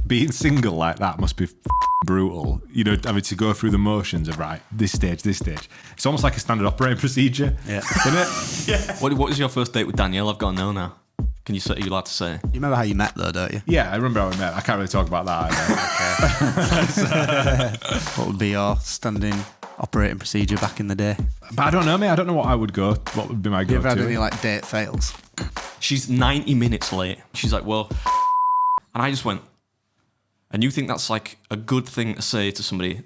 being single like that must be brutal. You know, having to go through the motions of this stage. It's almost like a standard operating procedure, isn't it? Yeah. What was your first date with Danielle? I've got to know now. Are you allowed to say? You remember how you met though, don't you? Yeah, I remember how we met. I can't really talk about that either. What would be your standing operating procedure back in the day? But I don't know, mate. I don't know what I would go. What would be my You ever had go-to? any like date fails? She's 90 minutes late. She's like, well, and I just went, and you think that's like a good thing to say to somebody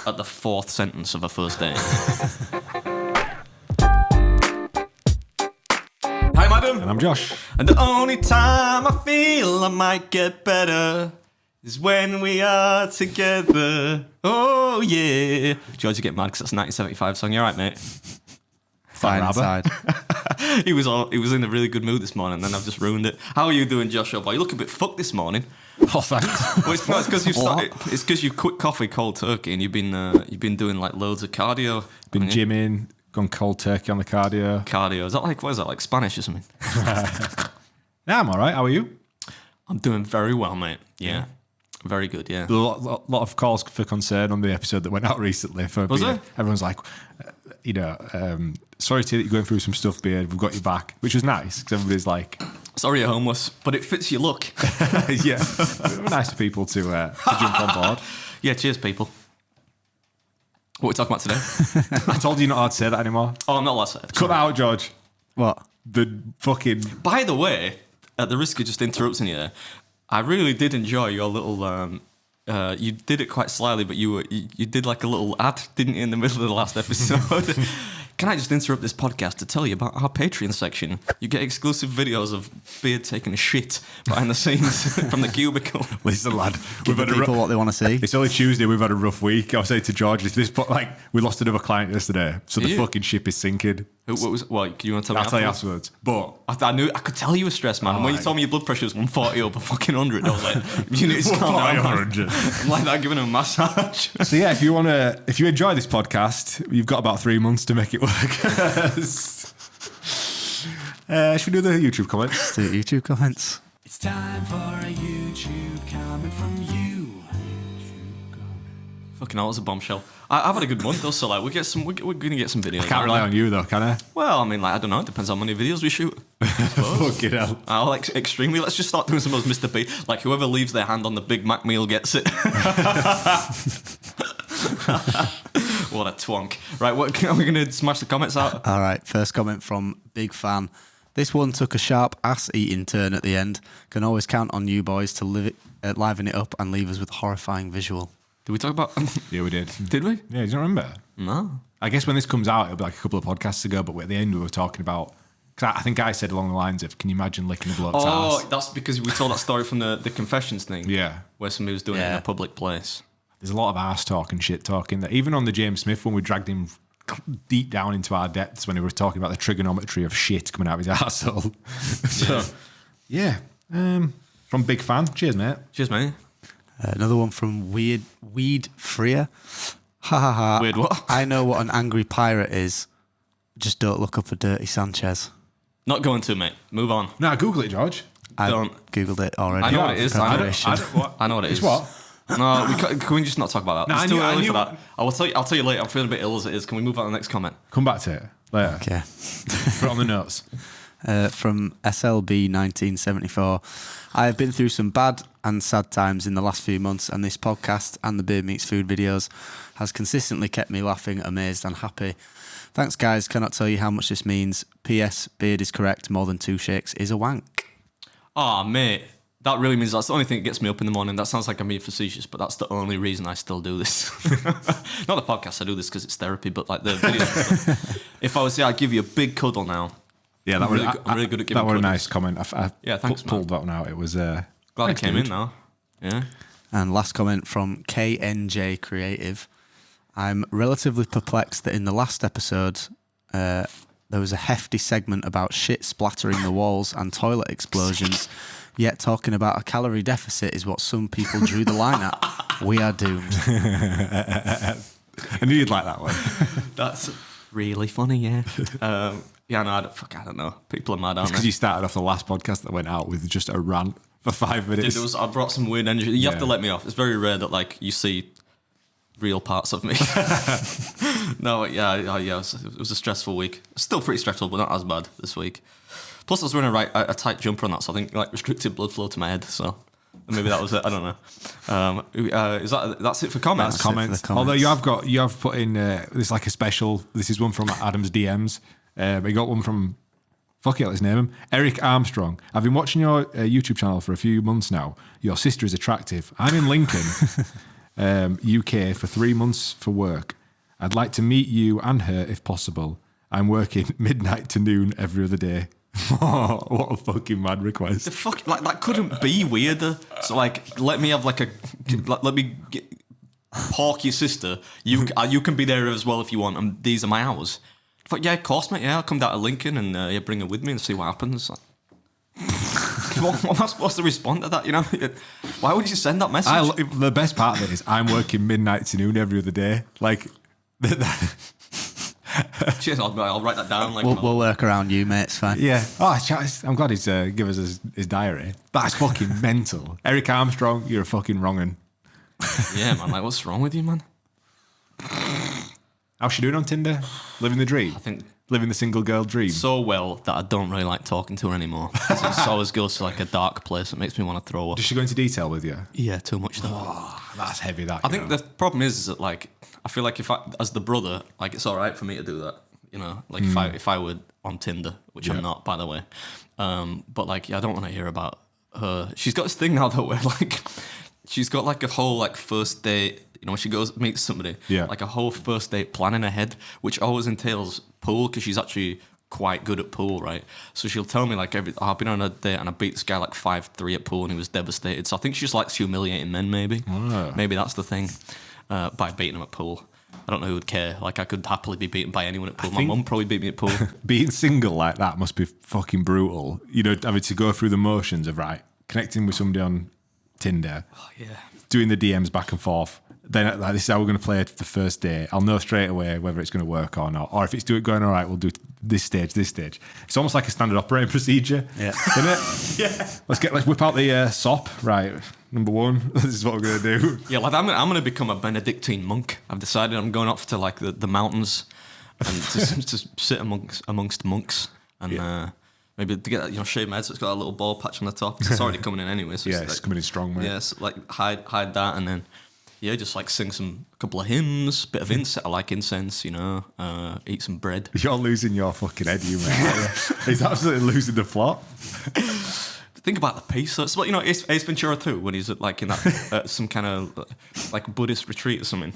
at the fourth sentence of a first date? Hi, madam. And I'm Josh. And the only time I feel I might get better is when we are together. Oh, yeah. George, you get mad because that's a 1975 song. You're right, mate. Fine inside. He was in a really good mood this morning, and then I've just ruined it. How are you doing, Joshua? Boy, you look a bit fucked this morning. Oh, thanks. Well, it's because you've started. It's because you've quit coffee cold turkey, and you've been doing like loads of cardio. Been gymming, gone cold turkey on the cardio. Cardio. Is that like, what is that, like Spanish or something? Yeah, I'm all right. How are you? I'm doing very well, mate. Yeah. Very good, yeah. A lot of calls for concern on the episode that went out recently. Was there? Everyone's like, sorry to that you're going through some stuff, Beard. We've got you back, which was nice because everybody's like, Sorry you're homeless, but it fits your look. yeah, we're nice people to jump on board. Yeah, cheers, people. What are we talking about today? I told you not allowed to say that anymore. Oh, I'm not allowed to say it. Cut that out, George. What? The fucking. By the way, at the risk of just interrupting you there, I really did enjoy your little. You did it quite slyly, but you did like a little ad, didn't you, in the middle of the last episode? Can I just interrupt this podcast to tell you about our Patreon section? You get exclusive videos of Beard taking a shit behind the scenes from the cubicle. Listen, lad, Give the people what they want to see. It's only Tuesday. We've had a rough week. I was saying to George, we lost another client yesterday, so the fucking ship is sinking. What you want to tell me? I'll tell you afterwards. But I knew I could tell you were stressed, man. And when you told me your blood pressure was 140 over fucking 100, I was like, you need to calm down, man. 100. I'm like that, giving him a massage. So yeah, if you enjoy this podcast, you've got about 3 months to make it work. Should we do the YouTube comments? Let's do YouTube comments. It's time for a YouTube comment from you. Fucking hell, it was a bombshell. I've had a good month though, so like we're gonna get some videos. Can't rely on you though, can I? Well, I mean, like I don't know. It depends how many videos we shoot. Fucking hell. Extremely. Let's just start doing some of those Mr. B. Like whoever leaves their hand on the Big Mac meal gets it. What a twonk. Right, are we gonna smash the comments out? All right, first comment from Big Fan. This one took a sharp ass-eating turn at the end. Can always count on you boys to liven it up and leave us with a horrifying visual. Did we talk about? Yeah, we did. Did we? Yeah, you don't remember? No. I guess when this comes out, it'll be like a couple of podcasts ago, but at the end we were talking about, because I think I said along the lines of, can you imagine licking a bloke's ass? That's because we told that story from the confessions thing. Yeah. Where somebody was doing it in a public place. There's a lot of arse talk and shit talking that even on the James Smith one, we dragged him deep down into our depths when he was talking about the trigonometry of shit coming out of his arsehole. So, yeah. From Big Fan. Cheers, mate. Cheers, mate. Another one from Weed Freer. Ha ha ha. Weird what? I know what an angry pirate is. Just don't look up for Dirty Sanchez. Not going to, mate. Move on. No, Google it, George. I Don't. Googled it already. I know what it is. I know what it is. It's what? No, can we just not talk about that? No, It's too I early knew- for that. I'll tell you later. I'm feeling a bit ill as it is. Can we move on to the next comment? Come back to it later. Okay. Put it on the notes. From SLB 1974. I have been through some bad and sad times in the last few months, and this podcast and the Beard Meets Food videos has consistently kept me laughing, amazed and happy. Thanks guys, cannot tell you how much this means. P.S. Beard is correct, more than 2 shakes is a wank. Oh, mate. That really means that's the only thing that gets me up in the morning. That sounds like I'm being facetious, but that's the only reason I still do this. Not the podcast, I do this because it's therapy, but like the videos. If I was I'd give you a big cuddle now. Yeah, that I'm really good at giving that was a cuddles. nice comment. I thanks, pulled that one out. It was Glad thanks, it came dude. in now. Yeah. And last comment from KNJ Creative. I'm relatively perplexed that in the last episode, there was a hefty segment about shit splattering the walls and toilet explosions, yet talking about a calorie deficit is what some people drew the line at. We are doomed. I knew you'd like that one. That's really funny, yeah. Yeah, no, I don't know. People are mad, aren't Because they? you started off the last podcast that went out with just a rant for 5 minutes. Dude, I brought some weird energy. You have to Yeah. let me off. It's very rare that like you see real parts of me. No, yeah, it was a stressful week. Still pretty stressful, but not as bad this week. Plus, I was wearing a tight jumper on that, so I think like restricted blood flow to my head. So maybe that was it. I don't know. That's it for comments? That's comments. comments. Although you have put in this like a special. This is one from Adam's DMs. We got one from fuck it, let's name him Eric Armstrong. I've been watching your YouTube channel for a few months now. Your sister is attractive. I'm in Lincoln, UK for 3 months for work. I'd like to meet you and her if possible. I'm working midnight to noon every other day. What a fucking mad request. The fuck, like that couldn't be weirder. So like, let me have like let me pork your sister. You can be there as well if you want. And these are my hours. But yeah, of course, mate. Yeah, I'll come down to Lincoln and bring her with me and see what happens. What am I supposed to respond to that? You know, why would you send that message? The best part of it is I'm working midnight to noon every other day. Like, Cheers, I'll write that down. Like, We'll work around you, mate. It's fine. yeah. I'm glad he's give us his diary. That's fucking mental. Eric Armstrong, you're a fucking wrong'un. yeah, man. Like, what's wrong with you, man? How's she doing on Tinder? Living the dream. I think Living the single girl dream. so well that I don't really like talking to her anymore. It always goes to like a dark place. It makes me want to throw up. Does she go into detail with you? Yeah, too much though. Oh, that's heavy. That I think the problem is that like I feel like if I, as the brother, like it's all right for me to do that. You know, like if I were on Tinder, which I'm not, by the way. But like, yeah, I don't want to hear about her. She's got this thing now though, where like she's got like a whole like first date. You know, when she goes meets somebody, like a whole first date plan in her head, which always entails pool because she's actually quite good at pool, right? So she'll tell me like I've been on a date and I beat this guy like 5-3 at pool and he was devastated. So I think she just likes humiliating men, maybe. Maybe that's the thing. By beating him at pool. I don't know who would care. Like I could happily be beaten by anyone at pool. My mum probably beat me at pool. being single like that must be fucking brutal. You know, having to go through the motions of connecting with somebody on Tinder, doing the DMs back and forth. Then like, this is how we're going to play the first day. I'll know straight away whether it's going to work or not. Or if it's going all right, we'll do this stage. It's almost like a standard operating procedure, Yeah. isn't it? Yeah. Let's whip out the SOP. Right, number one. This is what we're going to do. Yeah, like I'm going to become a Benedictine monk. I've decided I'm going off to like the mountains and just sit amongst monks and maybe to get shave my head so it's got a little bald patch on the top. It's already coming in anyway. So It's coming in strong, mate. Yes, like hide that and then. Yeah, just like sing a couple of hymns, bit of incense. I like incense, eat some bread. You're losing your fucking head, you mate. He's absolutely losing the plot. Think about the peace. So it's like, Ace Ventura 2 when he's like in that some kind of like Buddhist retreat or something.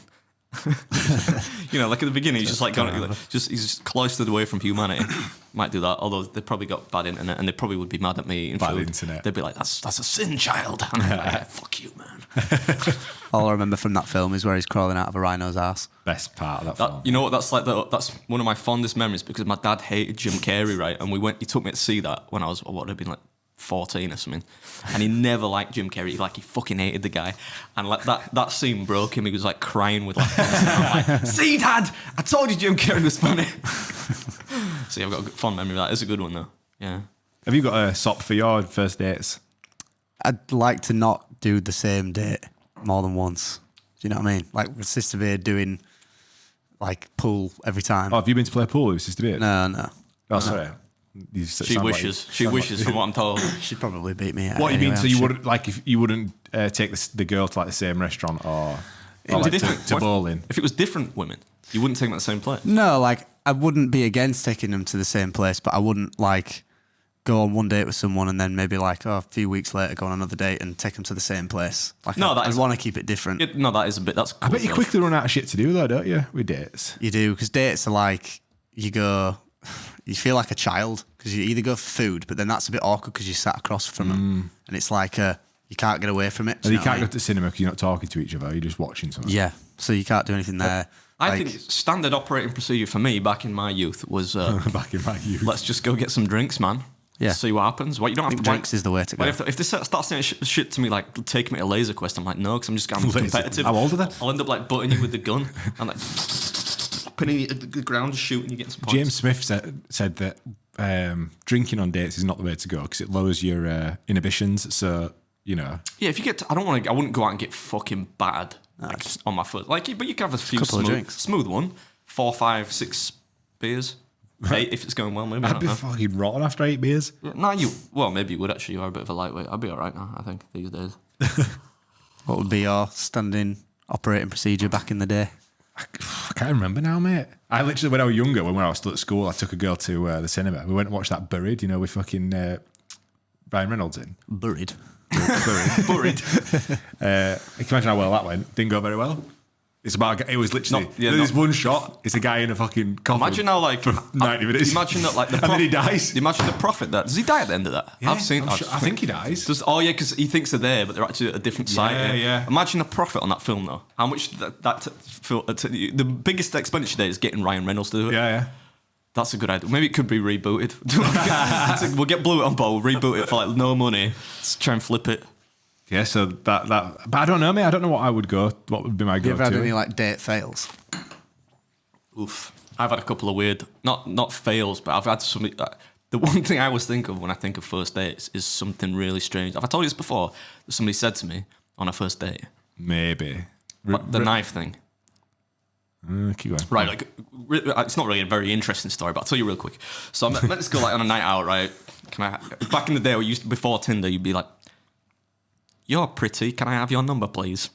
Like at the beginning, he's just like he's just cloistered away from humanity. Might do that, although they probably got bad internet and they probably would be mad at me. Bad internet. They'd be like, "That's a sin, child." And I'm like, yeah, "Fuck you, man." All I remember from that film is where he's crawling out of a rhino's ass. Best part of that film. You know what? That's that's one of my fondest memories because my dad hated Jim Carrey, right? And he took me to see that when I was what would have been like 14 or something, and he never liked Jim Carrey. He fucking hated the guy, and like that scene broke him. He was like crying with laughter. I'm like, "See, Dad, I told you Jim Carrey was funny." See, I've got a good, fond memory of that. It's a good one though. Yeah. Have you got a SOP for your first dates? I'd like to not do the same date more than once. Do you know what I mean? Like with Sister Beard doing like pool every time. Oh, have you been to play pool with Sister Beard? No. Oh, sorry. She wishes. She wishes, from what I'm told. She'd probably beat me out. What do you mean? anyway, So I'm you sure. wouldn't take the girl to like the same restaurant or It's like different. to bowling? If it was different women, you wouldn't take them at the same place. No, like I wouldn't be against taking them to the same place, but I wouldn't like go on one date with someone and then maybe like a few weeks later go on another date and take them to the same place. Like No, I'd that is- want to keep it different. No, that is a bit. That's. Cool, I bet you though. quickly run out of shit to do though, don't you? With dates. You do, because dates are like you feel like a child because you either go for food, but then that's a bit awkward because you sat across from them, and it's like you can't get away from it. Do And you you know what can't I go mean? to the cinema because you're not talking to each other. You're just watching something. Yeah, so you can't do anything there. I Like, think standard operating procedure for me back in my youth was Back in my youth. let's just go get some drinks, man. Yeah. See what happens. What you don't I have think to drinks is the way to go. If they start saying shit to me like take me to Laser Quest, I'm like no, because I'm Laser- competitive. How old are they? I'll end up like butting you with the gun. I'm like, flopping in the ground, just shooting, you getting some points. James Smith said that drinking on dates is not the way to go because it lowers your inhibitions. So, you know. Yeah, if you get, I wouldn't go out and get fucking battered like, on my first. Like, but you can have a few couple of drinks. smooth one, 4, 5, 6 beers. 8 if it's going well, maybe. I'd be fucking rotten after 8 beers. No, maybe you would actually. You are a bit of a lightweight. I'd be all right now, I think, these days. What would be your standing operating procedure back in the day? I can't remember now, mate. I literally, when I was younger, when I was still at school, I took a girl to the cinema. We went and watched that Buried, you know, with fucking Ryan Reynolds in. Buried. Buried. I can imagine how well that went. Didn't go very well. It's about, it was literally, there's one shot, it's a guy in a fucking coffin. Imagine how, like, for 90 minutes. Imagine that, like, the and then he dies. Imagine the prophet that. Does he die at the end of that? Yeah, I've seen. I think he dies. Because he thinks they're there, but they're actually at a different site. Yeah. Imagine the profit on that film, though. How much the biggest expenditure there is getting Ryan Reynolds to do it. Yeah. That's a good idea. Maybe it could be rebooted. We'll get Blue It on board, we'll reboot it for like no money. Let's try and flip it. Yeah, so that, but I don't know, mate. I don't know what I would go. What would be my go-to? You ever had any like date fails? Oof. I've had a couple of weird, not fails, but I've had some. The one thing I always think of when I think of first dates is something really strange. Have I told you this before? That somebody said to me on a first date. Maybe The knife thing. Keep going. Right, like it's not really a very interesting story, but I'll tell you real quick. So I met this girl like on a night out, right? Back in the day, before Tinder, you'd be like, "You're pretty. Can I have your number, please?"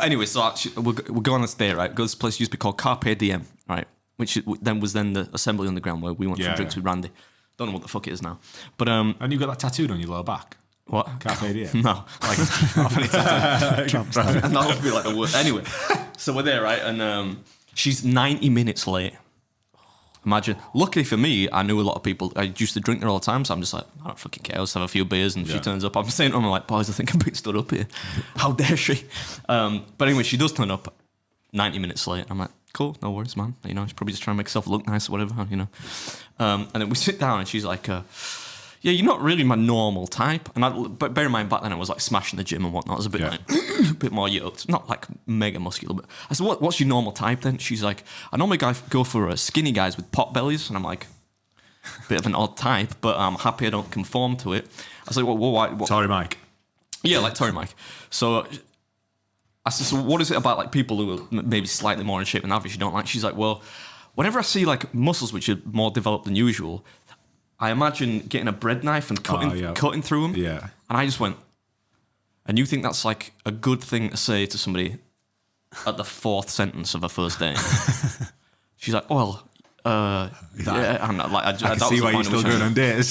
Anyway, so we'll go on this date, right? Go to this place used to be called Carpe Diem, right? Which then was the Assembly Underground where we went for drinks with Randy. Don't know what the fuck it is now, but And you got that tattooed on your lower back. what? Carpe Diem. No, like half any tattoo. And that would be like the worst. Anyway, so we're there, right? And she's 90 minutes late. Imagine. Luckily for me, I knew a lot of people. I used to drink there all the time, so I'm just like, I don't fucking care. I'll just have a few beers, and she turns up. I'm saying to them, I'm like, boys, I think I'm being stood up here. How dare she? But anyway, she does turn up 90 minutes late. I'm like, cool, no worries, man. You know, she's probably just trying to make herself look nice or whatever, you know. And then we sit down, and she's like, yeah, you're not really my normal type. But bear in mind, back then I was like smashing the gym and whatnot. I was a bit like, a bit more yoked. Not like mega muscular, but I said, what's your normal type then? She's like, I normally go for skinny guys with pot bellies. And I'm like, bit of an odd type, but I'm happy I don't conform to it. I was like, well, why? Sorry, Mike. Yeah, like Tory Mike. So I said, so what is it about like people who are maybe slightly more in shape than average you don't like? She's like, well, whenever I see like muscles which are more developed than usual, I imagine getting a bread knife and cutting through them. Yeah. And I just went, and you think that's like a good thing to say to somebody at the 4th sentence of a first date? She's like, well, yeah. I'm not, like, I can see why you're still going on dates.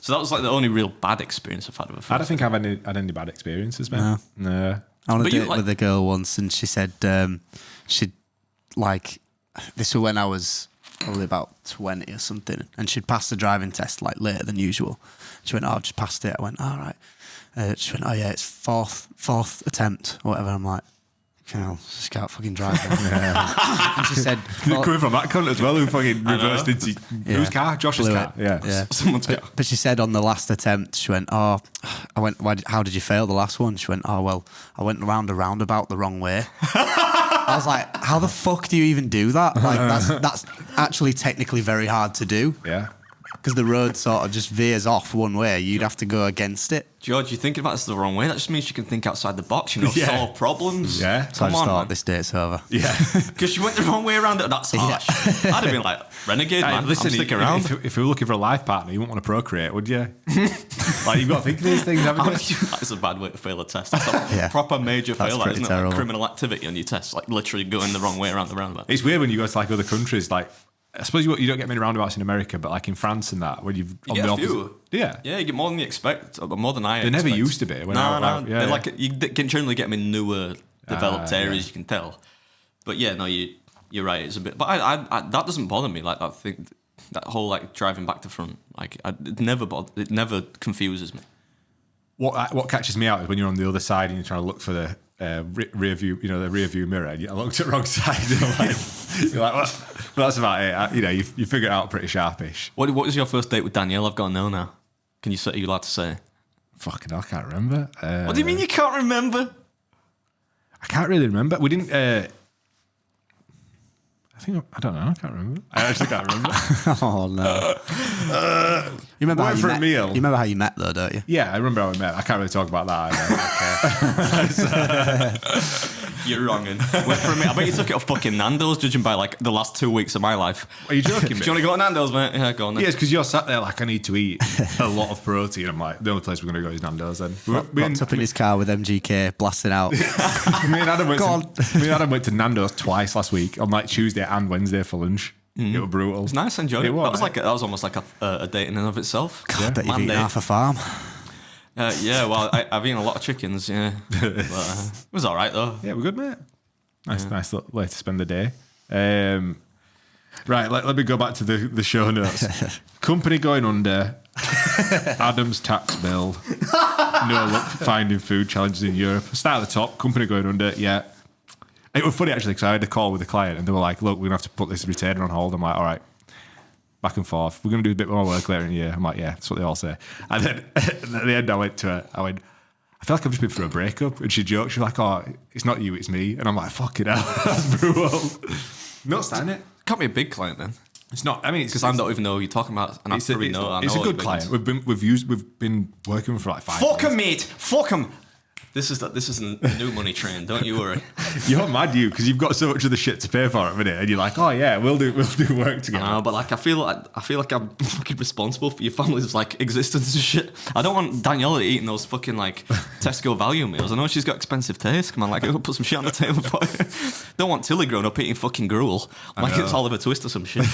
So that was like the only real bad experience I've had with a first I don't think I've had any bad experiences, man. No. I went on a But you date like- with a girl once, and she said she'd like, this was when I was probably about 20 or something, and she'd passed the driving test like later than usual. She went, oh, I've just passed it. I went, all right. She went, oh yeah, it's fourth attempt or whatever. I'm like, you know, just can't fucking drive. And she said, Coming from that cunt as well, who fucking reversed into whose car? Josh's blew car. it. Yeah. Someone's car. But she said on the last attempt, she went, oh, I went, how did you fail the last one? She went, oh, well, I went around a roundabout the wrong way. I was like, how the fuck do you even do that? Like, that's actually technically very hard to do. Yeah. Because the road sort of just veers off one way. You'd have to go against it. George, you're thinking about this the wrong way. That just means you can think outside the box, you know, Yeah. solve problems. Yeah. So I Come just on, thought, man. this date's over. Yeah. Because you went the wrong way around it. That's harsh. I'd have been like, renegade, man. Listen, I'm sticking around. If you were looking for a life partner, you wouldn't want to procreate, would you? Like, you've got to think of these things, haven't you? That's a bad way to fail a test. That's a Yeah. proper major That's fail, that, pretty isn't it? Like terrible. criminal activity on your test, like literally going the wrong way around the roundabout. It's weird when you go to like other countries, like I suppose you don't get many roundabouts in America, but like in France and that, when you've You get a few. Yeah. Yeah, you get more than you expect, or more than I They expect. never used to be. When No. yeah, They're like, you can generally get them in newer, developed areas, you can tell. But yeah, no, you're right, it's a bit... But I that doesn't bother me, like that thing, that whole like driving back to front. Like, it never confuses me. What catches me out is when you're on the other side and you're trying to look for the rear view, the rear view mirror, and you looked at the wrong side. You're like, well, that's about it. You figure it out pretty sharpish. What was your first date with Danielle? I've got to know now. Are you allowed to say? Fucking hell, I can't remember. What do you mean you can't remember? I can't really remember. We didn't. I don't know. I can't remember. I actually can't remember. Oh no! You remember how went you for a met? meal. You remember how you met though, don't you? Yeah, I remember how we met. I can't really talk about that either. You're wrong. Went for a meal. I bet you took it off fucking Nando's, judging by like the last 2 weeks of my life. Are you joking? Do you want to go to Nando's, mate? Yeah, go on then. Yeah, it's because you're sat there like, I need to eat a lot of protein. I'm like, the only place we're going to go is Nando's then. Locked up in his car with MGK blasting out. Me and Adam Go on. went to Nando's twice last week on like Tuesday and Wednesday for lunch. It was brutal. It's nice, I enjoyed it. It was, That was almost like a date in and of itself. God, I bet you've eaten Monday. half a farm. Yeah, well, I've eaten a lot of chickens, yeah. But, it was all right, though. Yeah, we're good, mate. Nice little way to spend the day. Right, let me go back to the show notes. Company going under. Adam's tax bill. No luck finding food challenges in Europe. Start at the top. Company going under. Yeah. It was funny actually because I had a call with a client and they were like, "Look, we're gonna have to put this retainer on hold." I'm like, "All right." Back and forth. We're gonna do a bit more work later in the year. I'm like, "Yeah, that's what they all say." And then at the end, I went to her. I went, "I feel like I've just been through a breakup." And she joked. She's like, "Oh, it's not you, it's me." And I'm like, "Fucking hell, that's brutal." Not standing it. Can't be a big client then. It's not. I mean, Because I don't even know who you're talking about. And I probably know. It's a good client. We've been working with for like 5 Fuck years. him, mate. Fuck him. This is the new money train. Don't you worry. You're mad, because you've got so much of the shit to pay for at the minute, and you're like, "Oh yeah, we'll do work together." I know, but like I feel like I'm fucking responsible for your family's like existence and shit. I don't want Daniela eating those fucking like Tesco value meals. I know she's got expensive taste. Come on, like I'll put some shit on the table for you. Don't want Tilly growing up eating fucking gruel like it's Oliver Twist or some shit.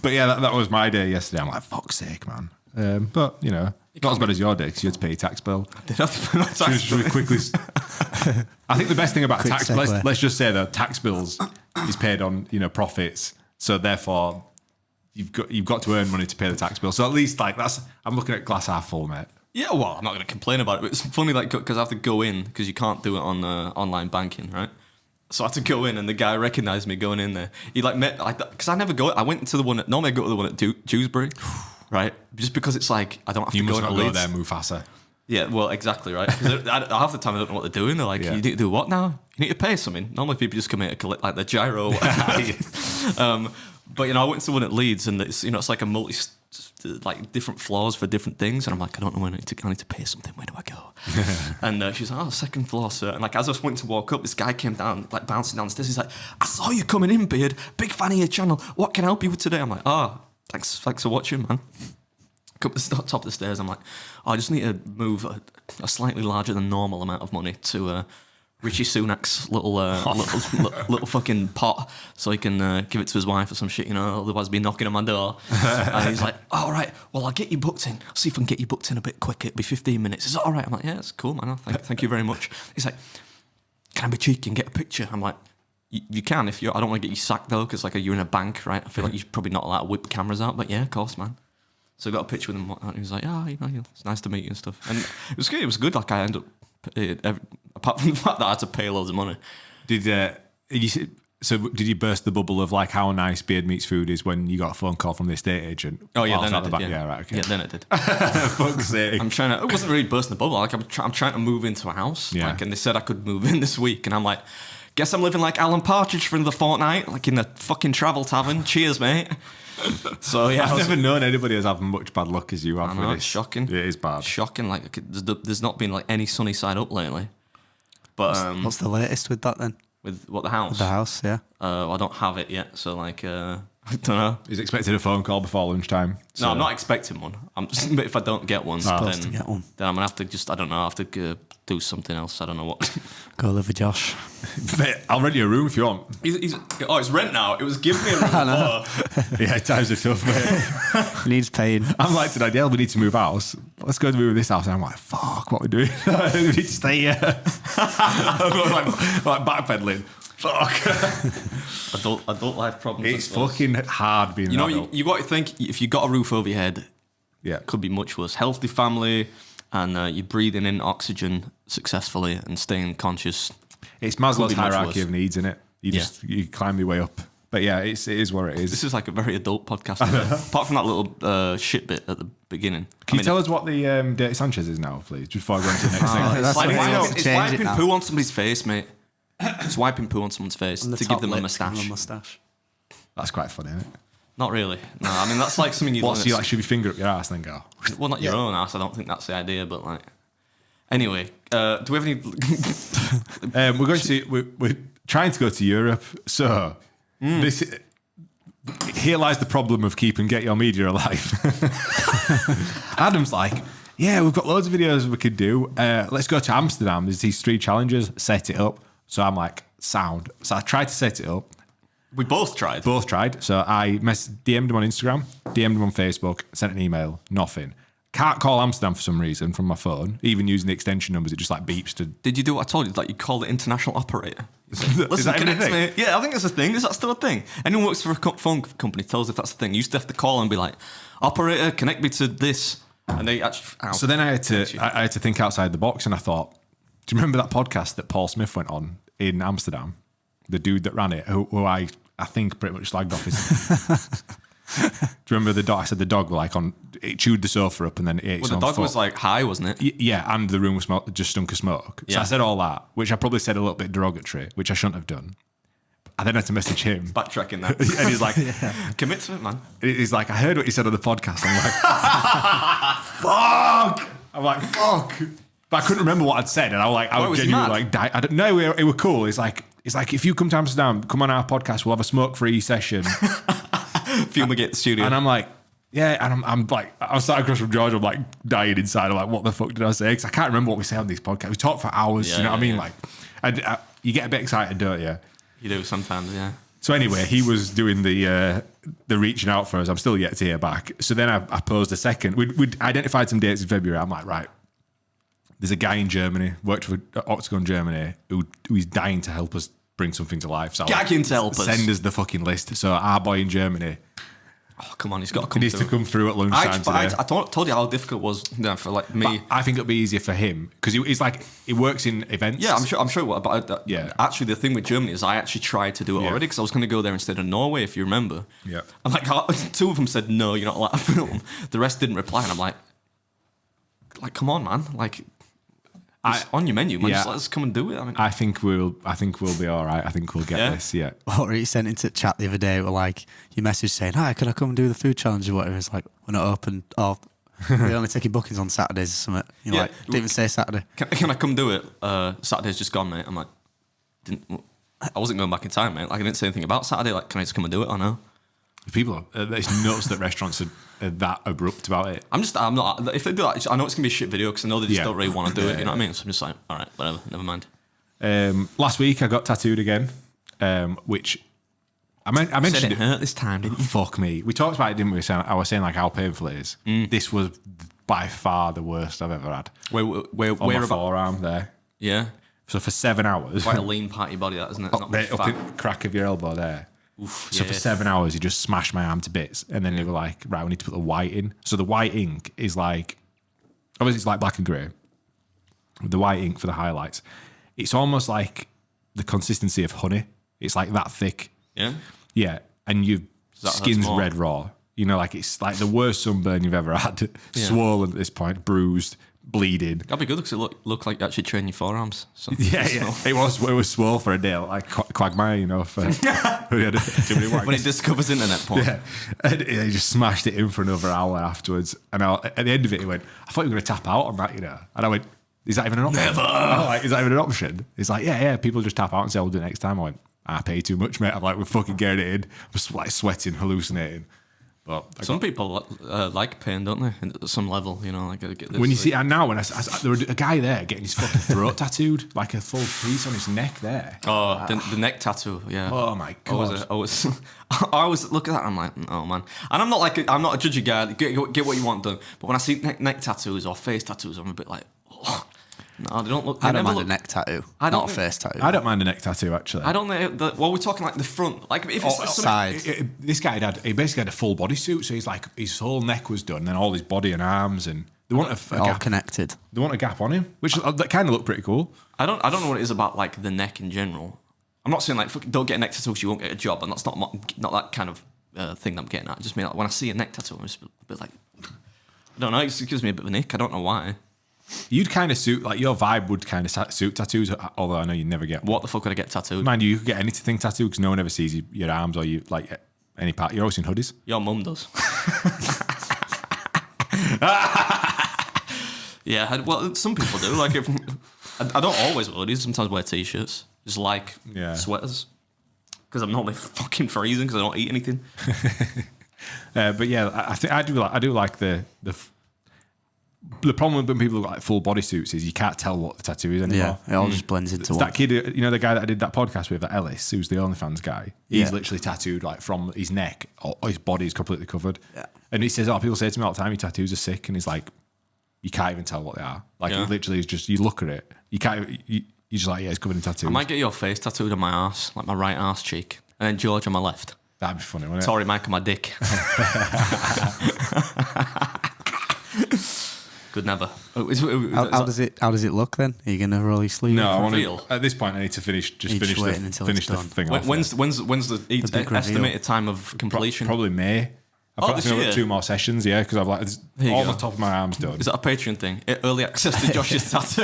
But yeah, that was my day yesterday. I'm like, "Fuck's sake, man!" But not as bad as your day because you had to pay your tax bill. Did I have to put my tax Should we quickly? I think the best thing about Quick tax, segue. let's just say that tax bills is paid on profits, so therefore you've got to earn money to pay the tax bill. So at least like I'm looking at glass half full, mate. Yeah, well, I'm not going to complain about it, but it's funny, like, because I have to go in, because you can't do it on online banking, right? So I had to go in, and the guy recognised me going in there. He, like, met, because I never go, I went to the one, normally I go to the one at Dewsbury, right? Just because it's like, I don't have You to go must into not go Leeds. there, Mufasa. Yeah, well, exactly, right? Because half the time I don't know what they're doing. They're like, Yeah. you need to do what now? You need to pay something. Normally people just come here to collect, like, the gyro. But, I went to one at Leeds, and it's, it's like a like different floors for different things, and I'm like, I don't know when I need to pay something. Where do I go? And she's like, "Oh, second floor, sir." And like as I was went to walk up, this guy came down, like bouncing downstairs. He's like, "I saw you coming in, Beard. Big fan of your channel. What can I help you with today?" I'm like, "Oh, thanks for watching, man." Come to the top of the stairs. I'm like, "Oh, I just need to move a slightly larger than normal amount of money to Richie Sunak's little fucking pot, so he can give it to his wife or some shit, otherwise be knocking on my door." And he's like, "All right, well, I'll get you booked in. I'll see if I can get you booked in a bit quicker. It'll be 15 minutes. Is that all right?" I'm like, "Yeah, it's cool, man. Thank you very much." He's like, "Can I be cheeky and get a picture?" I'm like, "You can if I don't want to get you sacked though, because like you're in a bank, right? I feel like you're probably not allowed to whip cameras out, but yeah, of course, man." So I got a picture with him, and he was like, "Oh, it's nice to meet you and stuff." And it was good. It was good. Like I ended up, apart from the fact that I had to pay loads of money. Did you burst the bubble of like how nice Beard Meats Food is when you got a phone call from the estate agent? Oh yeah, whilst then I at the did. back? Yeah. Yeah, right. Okay. Yeah, then I did. Fuck's sake. I'm trying to. It wasn't really bursting the bubble. Like I'm trying to move into a house. Yeah. Like, and they said I could move in this week, and I'm like, guess I'm living like Alan Partridge for the fortnight, like in the fucking travel tavern. Cheers, mate. So yeah, I've never known anybody as having much bad luck as you have. I know, with it's this. shocking. It is bad. Shocking. Like there's not been like any sunny side up lately. But What's the latest with that then? with what the house? The house, yeah. I don't have it yet, so like I don't know. He's expecting a phone call before lunchtime. No, I'm not expecting one. I'm just, but if I don't get one, Supposed then, to get one. then I'm gonna have to just I don't know. I have to do something else. I don't know what. Go live with Josh. Mate, I'll rent you a room if you want. It's rent now. It was give me a room before. Yeah, times are tough, mate. He needs paying. I'm like, today, Dale, we need to move house. Let's go to move this house. And I'm like, fuck, what are we doing? We need to stay here. like backpedaling. Fuck. Adult life problems. I It's suppose. fucking hard being You know, an adult. you got to think if you got a roof over your head, Yeah. it could be much worse. Healthy family, and you're breathing in oxygen successfully and staying conscious. It's Could Maslow's be much hierarchy worse. of needs, isn't it? You climb your way up. But yeah, it is what it is. This is like a very adult podcast. Apart from that little shit bit at the beginning. Can you tell us what the Dirty Sanchez is now, please? Just before I go into the next thing. that's It's like what he wants to it's change it wiping now. poo on somebody's face, mate. It's wiping poo on someone's face On the to top give them a lip, give him moustache. a moustache. That's quite funny, isn't it? Not really. No, I mean that's like something you. What, so you like shove your finger up your ass and then go? Well, not your own ass. I don't think that's the idea, but like. Anyway, do we have any? We're trying to go to Europe, so this. Here lies the problem of keep and get your media alive. Adam's like, yeah, we've got loads of videos we could do. Let's go to Amsterdam. There's these 3 challenges. Set it up. So I'm like, sound. So I tried to set it up. We both tried. Both tried. So I DM'd him on Instagram, DM'd him on Facebook, sent an email, nothing. Can't call Amsterdam for some reason from my phone. Even using the extension numbers, it just like beeps to. Did you do what I told you? Like you call the international operator. Is Listen, that even a connect thing? me. Yeah, I think it's a thing. Is that still a thing? Anyone who works for a phone company tells if that's a thing. You used to have to call and be like, operator, connect me to this. And they actually. Ow. So then I had to think outside the box, and I thought, do you remember that podcast that Paul Smith went on in Amsterdam? The dude that ran it, who I think pretty much slagged off his. Do you remember the dog? I said the dog it chewed the sofa up and then it ate its Well, own the dog foot. was like high, wasn't it? Yeah, and the room was just stunk of smoke. So Yeah. I said all that, which I probably said a little bit derogatory, which I shouldn't have done. I then had to message him. Backtracking that. And he's like, Commit to it, man. he's like, I heard what you said on the podcast. I'm like, fuck. I'm like, fuck. But I couldn't remember what I'd said, and I was like, I What, was was he genuinely mad? like, I don't know, it was cool. It's like, if you come to Amsterdam, come on our podcast, we'll have a smoke-free session. Fumigate the studio. And I'm like, yeah, and I'm like, I was sat across from George, I'm like dying inside. I'm like, what the fuck did I say? Because I can't remember what we say on these podcasts. We talk for hours, Yeah, you know what I mean? yeah. Like, you get a bit excited, don't you? You do sometimes, yeah. So anyway, he was doing the reaching out for us. I'm still yet to hear back. So then I posed a second. We'd identified some dates in February. I'm like, right, there's a guy in Germany, worked for Octagon Germany, who's dying to help us bring something to life. So I'm Gagging to help us. Send us the fucking list. So our boy in Germany, Oh, come on, he's got to he come needs to through. come through at lunchtime today. I told you how difficult it was for like me. I think it'll be easier for him because he's like, he works in events. Yeah, I'm sure it will. But Yeah. actually, the thing with Germany is I actually tried to do it Yeah. already because I was going to go there instead of Norway, if you remember. Yeah. And like 2 of them said no, you're not allowed to film. The rest didn't reply, and I'm like, come on, man, like. It's on your menu, man. Yeah. Just let us come and do it. I mean, I think we'll be all right. I think we'll get Yeah? this. Yeah. Or he sent into chat the other day, were like, your message saying, hi, could I come and do the food challenge or whatever? It's like, we're not open. Or we're only taking bookings on Saturdays or something. You're Yeah. like, didn't even say Saturday. can I come do it? Saturday's just gone, mate. I'm like, I wasn't going back in time, mate. Like I didn't say anything about Saturday. Like, can I just come and do it or no? People, it's nuts that restaurants are that abrupt about it. I'm not. If they do that, I know it's gonna be a shit video because I know they just Yeah. don't really want to do it. You know what I mean? So I'm just like, all right, whatever, never mind. Last week I got tattooed again, which I mentioned Said it hurt this time, didn't you? Fuck me. We talked about it, didn't we? I was saying like how painful it is. This was by far the worst I've ever had. Where On my about? forearm there. Yeah, So for 7 hours, quite a lean part of your body, that isn't it? Not much up fat. in the crack of your elbow there. Oof, So yeah. for 7 hours, he just smashed my arm to bits, and then they were like, "Right, we need to put the white in." So the white ink is like, obviously it's like black and grey. The white ink for the highlights, it's almost like the consistency of honey. It's like that thick. Yeah, Yeah, and your that hurts skin's more? red raw. You know, like it's like the worst sunburn you've ever had. Swollen at this point, bruised, bleeding. that'd be good because it look like you actually train your forearms. So, Yeah, yeah. It was swole for a day, like Quagmire, you know. For, who had too many when he discovers internet porn. Yeah, and he just smashed it in for another hour afterwards. And at the end of it, he went, "I thought you were going to tap out on that, you know." And I went, "Is that even an option?" Never. Is that even an option? He's like, "Yeah. People just tap out and say, I'll do it next time." I went, "I pay too much, mate." I'm like, "We're fucking getting it in." I'm like sweating, hallucinating. But Some people like pain, don't they? At some level, you know. Like get this, when you see, and now when there was a guy there getting his fucking throat tattooed, like a full piece on his neck there. oh, the neck tattoo, yeah. Oh my god! I always look at that. And I'm like, oh man. And I'm not a judgy guy. Get what you want done. But when I see neck tattoos or face tattoos, I'm a bit like, oh, no, they don't look. They I don't never mind look, a neck tattoo, I don't not a think- face tattoo. I don't mind a neck tattoo actually. I don't know. Well, we're talking like the front. Like if it's something- side. This guy he basically had a full bodysuit, so he's like his whole neck was done, and then all his body and arms, and they want a all gap. connected. They want a gap on him, which that kind of looked pretty cool. I don't know what it is about like the neck in general. I'm not saying like don't get a neck tattoo so you won't get a job, and that's not that kind of thing that I'm getting at. I just mean like when I see a neck tattoo, I'm just a bit like, I don't know. It gives me a bit of an ick. I don't know why. You'd kind of suit, like your vibe would kind of suit tattoos, although I know you never get one. What the fuck would I get tattooed? Mind you, you could get anything tattooed because no one ever sees your arms or you like Any part? You're always in hoodies. Your mum does. Yeah, well, some people do. Like, if I don't always wear hoodies. Sometimes wear t-shirts, just like sweaters, because I'm normally fucking freezing because I don't eat anything. But yeah, I think I do like the problem when people look like full body suits is you can't tell what the tattoo is anymore. Yeah, it all just blends into It's one. that kid, you know, the guy that I did that podcast with, that Ellis, who's the OnlyFans guy. He's literally tattooed like from his neck, or his body is completely covered. Yeah. And he says, people say to me all the time, your tattoos are sick, and he's like, you can't even tell what they are. Like it literally is just, you look at it, you can't. You're just like, yeah, it's covered in tattoos. I might get your face tattooed on my arse, like my right arse cheek, and then George on my left. That'd be funny, wouldn't it? Tory Mike on my dick. Could never. How does it look then? Are you gonna roll your sleeve? No, I want reveal? to. At this point, I need to finish Each waiting until finish it's the done. thing off. When's the big reveal. estimated time of completion? Probably May. I've this got year? 2 more sessions, yeah, because I've like There you all go. the top of my arms done. Is that a Patreon thing? Early access to Josh's tattoo.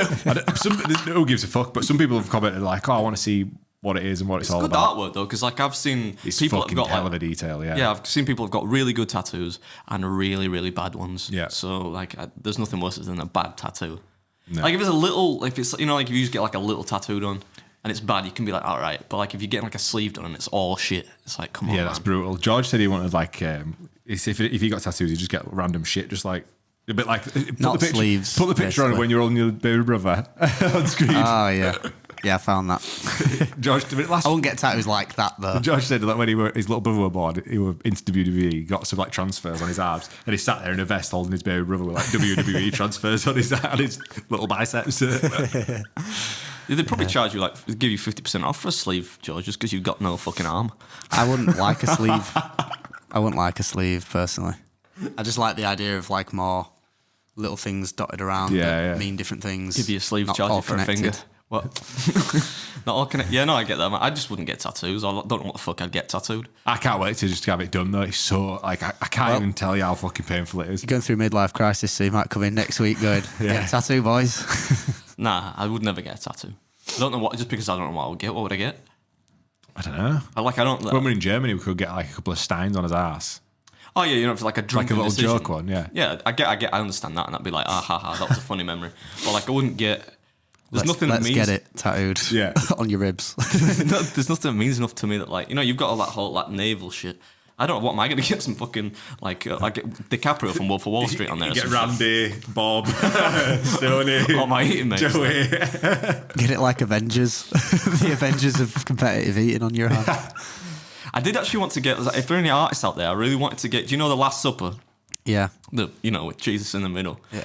Who gives a fuck? But some people have commented like, "Oh, I want to see what it is and what it's all Good about." artwork though, because like I've seen It's people that fucking have got hell like, of a detail, yeah. yeah, I've seen people have got really good tattoos and really, really bad ones. Yeah. So like, there's nothing worse than a bad tattoo. Like if it's a little, if it's, you know, like if you just get like a little tattoo done and it's bad, you can be like, all right. But like if you get like a sleeve done and it's all shit, it's like, come on, Yeah, that's man. brutal. George said he wanted like, if he got tattoos, he'd just get random shit, just like a bit like Not sleeves, Put the picture on basically. when you're holding your baby brother on screen. Oh yeah, yeah. I found that. George, I wouldn't get tattoos like that though. George said that when his little brother were born, he were into WWE, he got some like transfers on his arms, and he sat there in a vest holding his baby brother with like WWE transfers on his little biceps. They'd probably charge you like, give you 50% off for a sleeve, George, just because you've got no fucking arm. I wouldn't like a sleeve. I wouldn't like a sleeve personally. I just like the idea of like more little things dotted around that mean different things. Give you a sleeve, not charge all you for connected. a finger. What? Not all connected. Yeah, no, I get that. Man. I just wouldn't get tattoos. I don't know what the fuck I'd get tattooed. I can't wait to just have it done though. It's so like I can't even tell you how fucking painful it is. You're going through midlife crisis, so you might come in next week going, "Get a tattoo, boys." Nah, I would never get a tattoo. I don't know what, just because I don't know what I would get. What would I get? I don't know. I don't. When we're in Germany, we could get like a couple of steins on his ass, Oh yeah, you know, for like a like drunken a little decision. joke one. Yeah. Yeah, I understand that, and I'd be like, ah, ha, ha, that was a funny memory. But like, I wouldn't get. There's nothing that Let's means. get it tattooed. Yeah. on your ribs. No, there's nothing that means enough to me that like, you know, you've got all that whole like naval shit. I don't know, what am I going to get some fucking like DiCaprio from Wolf of Wall Street on there? You or get something? Randy, Bob, Stoney, What am I eating, mate? Joey. Get it like Avengers. The Avengers of competitive eating on your hand. I did actually want to get. If there are any artists out there, I really wanted to get. Do you know the Last Supper? Yeah. With Jesus in the middle. Yeah.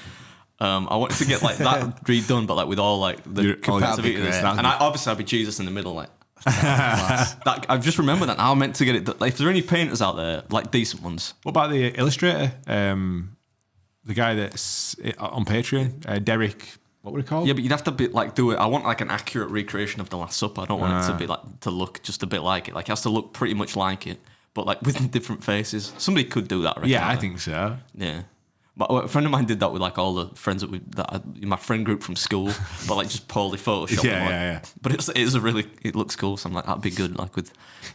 I wanted to get like that redone, but like with all like the competitive that'd be eating great. and obviously I'd be Jesus in the middle, like. That, I've just remembered that now. I meant to get it. Like, if there are any painters out there, like decent ones, What about the illustrator? The guy that's on Patreon, Derek. What would he call? yeah, but you'd have to be like do it. I want like an accurate recreation of the Last Supper. I don't want it to be like to look just a bit like it. Like it has to look pretty much like it, but like with different faces. Somebody could do that. I reckon, Yeah, I like. think so. Yeah. But a friend of mine did that with like all the friends my friend group from school, but like just poorly photoshopped. Yeah, them, like. yeah. But it looks cool. So I'm like, that'd be good, like with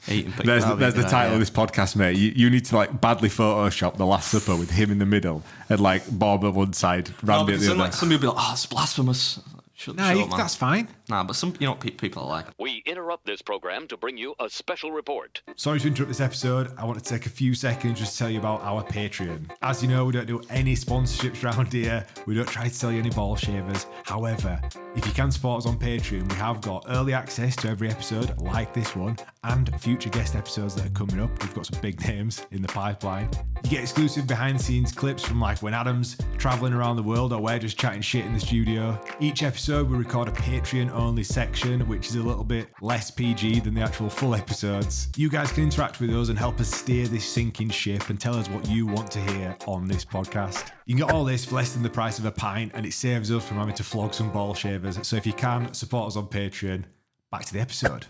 eating pictures. There's the title of this podcast, mate. You need to like badly Photoshop the Last Supper with him in the middle and like Bob at one side, No, Randy at because the then, other. like somebody will be like, oh, it's blasphemous. Shut up, man. That's fine. Nah, but some, you know, people are like, We interrupt this program to bring you a special report. Sorry to interrupt this episode. I want to take a few seconds just to tell you about our Patreon. As you know, we don't do any sponsorships around here. We don't try to sell you any ball shavers. However, if you can support us on Patreon, we have got early access to every episode, like this one, and future guest episodes that are coming up. We've got some big names in the pipeline. You get exclusive behind-the-scenes clips from like when Adam's traveling around the world or we're just chatting shit in the studio. Each episode, we record a Patreon-only section, which is a little bit less PG than the actual full episodes. You guys can interact with us and help us steer this sinking ship and tell us what you want to hear on this podcast. You can get all this for less than the price of a pint, and it saves us from having to flog some ball shavers. So if you can, support us on Patreon. Back to the episode.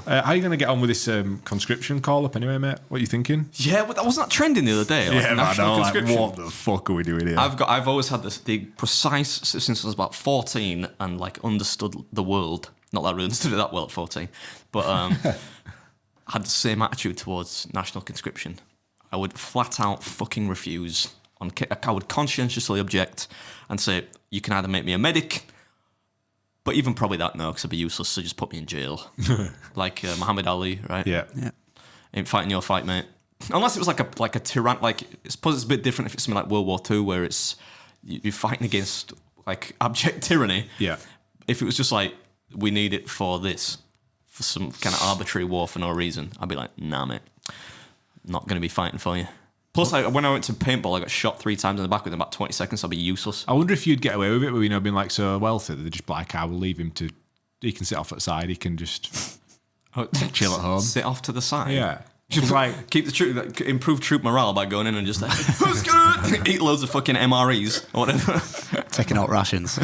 How are you going to get on with this conscription call up anyway, mate? What are you thinking? yeah, but that wasn't that trending the other day. Like, national conscription. what the fuck are we doing here? I've always had the precise since I was about 14 and like understood the world. Not that I really understood it that well at 14, but had the same attitude towards national conscription. I would flat out fucking refuse. I would conscientiously object and say, you can either make me a medic, but even probably that, no, because I'd be useless, so just put me in jail. Like Muhammad Ali, right? Yeah. Ain't fighting your fight, mate. Unless it was like a tyrann, like, I suppose it's a bit different if it's something like World War II, where it's, you're fighting against, like, abject tyranny. Yeah. If it was just like, we need it for this, for some kind of arbitrary war for no reason, I'd be like, nah, mate, not going to be fighting for you. Plus, when I went to paintball, I got shot 3 times in the back within about 20 seconds, so I'd be useless. I wonder if you'd get away with it, with, being like so wealthy that they're just like, I will leave him to, he can sit off at the side, he can just chill at home. Sit off to the side. Yeah. Just like keep the troop, like, improve troop morale by going in and just like, who's good? Eat loads of fucking MREs or whatever. Taking out rations.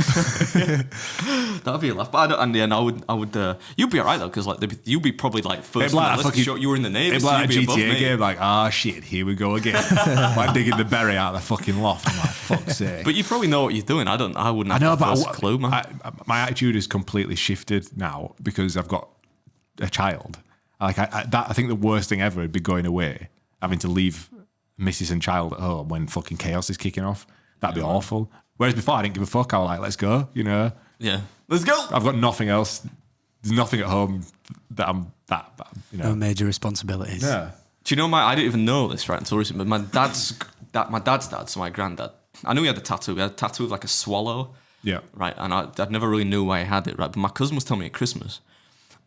That'd be a laugh. But I don't, and yeah, I would. You'd be alright though, because like you'd be probably like first. Like fucking shot. You were in the Navy. It'd So be like a you'd be above GTA me. game, like, shit, here we go again. Like digging the berry out of the fucking loft. I'm like, fuck's sake. But you probably know what you're doing. I wouldn't. I Have know, the but first clue, man. my attitude has completely shifted now because I've got a child. Like I think the worst thing ever would be going away, having to leave Mrs. and child at home when fucking chaos is kicking off. That'd be awful. Whereas before I didn't give a fuck. I was like, let's go. Yeah, let's go. I've got nothing else. There's nothing at home that I'm that. No major responsibilities. Yeah. Do you know I didn't even know this right until recently. But my dad's dad, so my granddad. I knew he had a tattoo. He had a tattoo of like a swallow. Yeah. Right, and I never really knew why he had it. Right, but my cousin was telling me at Christmas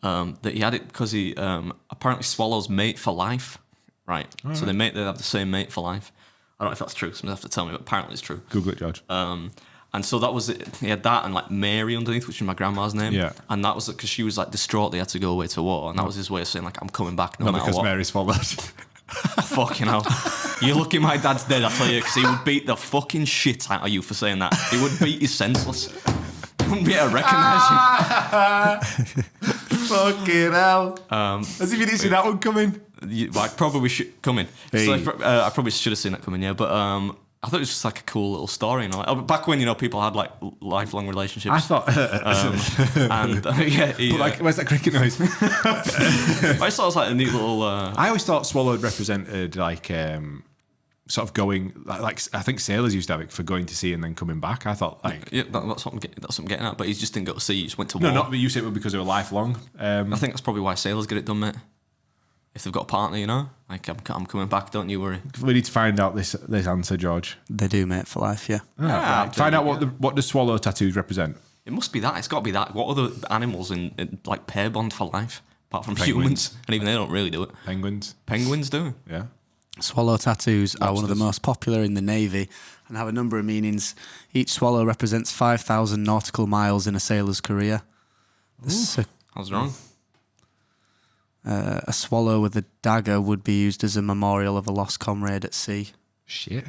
that he had it because he apparently swallows mate for life. Right, so they have the same mate for life. I don't know if that's true. Someone have to tell me, but apparently it's true. Google it, George. And so that was it. He had that and like Mary underneath, which is my grandma's name. Yeah. And that was because she was like distraught. They had to go away to war, and that was his way of saying like, I'm coming back no Not matter because what. Mary's followed. Fucking hell. You're lucky my dad's dead, I tell you, because he would beat the fucking shit out of you for saying that. He would beat you senseless. He wouldn't be able to recognise you. Fucking hell. As if you didn't see that one coming. I probably should come in. Hey. So I probably should have seen that coming, yeah. But I thought it was just like a cool little story, back when people had like lifelong relationships. I thought. And yeah, Like, where's that cricket noise? I thought it was like a neat little. I always thought swallowed represented like sort of going like I think sailors used to have it for going to sea and then coming back. I thought like Yeah, that's what I'm getting at. But he just didn't go to sea. He just went to war. no, not but you said it because they were lifelong. I think that's probably why sailors get it done, mate. If they've got a partner, like I'm coming back. Don't you worry. We need to find out this answer, George. They do, mate, for life, yeah. Right. Find out what the swallow tattoos represent. It must be that. It's got to be that. What other animals in like pair bond for life apart from Penguins. humans? And even they don't really do it. Penguins. Penguins do. Yeah. Swallow tattoos are one of the most popular in the Navy and have a number of meanings. Each swallow represents 5,000 nautical miles in a sailor's career. I was wrong. A swallow with a dagger would be used as a memorial of a lost comrade at sea. Shit.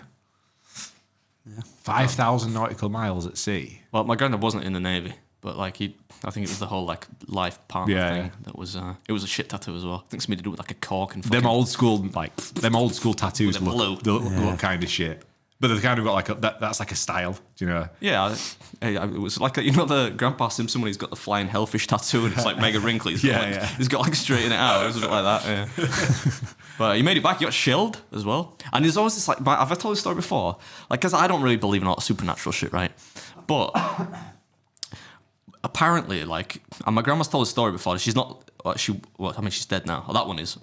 Yeah. 5,000 nautical miles at sea. Well, my granddad wasn't in the Navy, but like I think it was the whole like life partner thing. Yeah. That was it was a shit tattoo as well. I think somebody did it with like a cork and Them old school tattoos With the blue. look kind of shit. But they've kind of got like that's like a style, do you know? Yeah, it was like the Grandpa Simpson when he's got the flying hellfish tattoo and it's like mega wrinkly. He's got like straighten it out. It was a bit like that. Yeah. But he made it back. He got shelled as well. And there's always this like. Have I told this story before? Like, because I don't really believe in all that supernatural shit, right? But apparently, like, and my grandma's told a story before. She's not. She's dead now. That one is.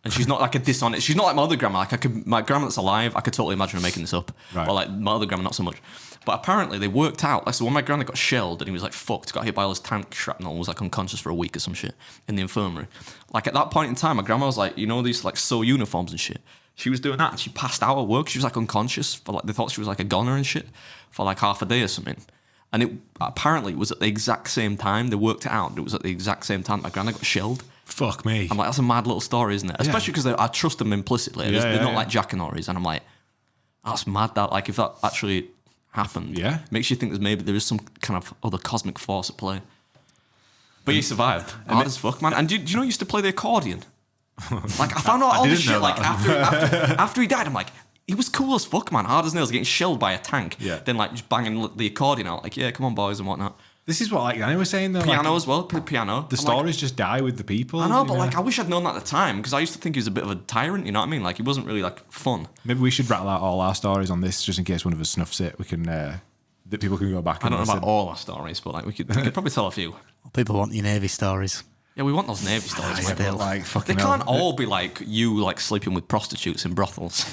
And she's not like a dishonest. She's not like my other grandma. Like my grandma that's alive, I could totally imagine her making this up. Right. But like my other grandma, not so much. But apparently they worked out. Like so, when my granddad got shelled and he was like fucked, got hit by all his tank shrapnel, and was like unconscious for a week or some shit in the infirmary. Like at that point in time, my grandma was like, these like sew uniforms and shit. She was doing that and she passed out at work. She was like unconscious for like they thought she was like a goner and shit for like half a day or something. And it apparently was at the exact same time they worked it out. It was at the exact same time my granddad got shelled. Fuck me. I'm like, that's a mad little story, isn't it? Especially because I trust them implicitly. They're not like Jack and Norris. And I'm like, that's mad that, like, if that actually happened, makes you think there is some kind of other cosmic force at play. But he survived. Hard as fuck, man. And do you know he used to play the accordion? Like, I found out all this shit, like, after he died, I'm like, he was cool as fuck, man. Hard as nails, getting shelled by a tank. Yeah. Then, like, just banging the accordion out. Like, yeah, come on, boys, and whatnot. This is what like Danny was saying though. Piano like, as well, piano. the stories just die with the people. I know, you but like I wish I'd known that at the time because I used to think he was a bit of a tyrant. You know what I mean? Like he wasn't really like fun. Maybe we should rattle out all our stories on this just in case one of us snuffs it. We can that people can go back. I don't know listen. about all our stories, but like we could probably tell a few. People want your Navy stories. Yeah, we want those Navy stories. Yeah, mate. but, like They fucking can't hell. all be like you, like sleeping with prostitutes in brothels.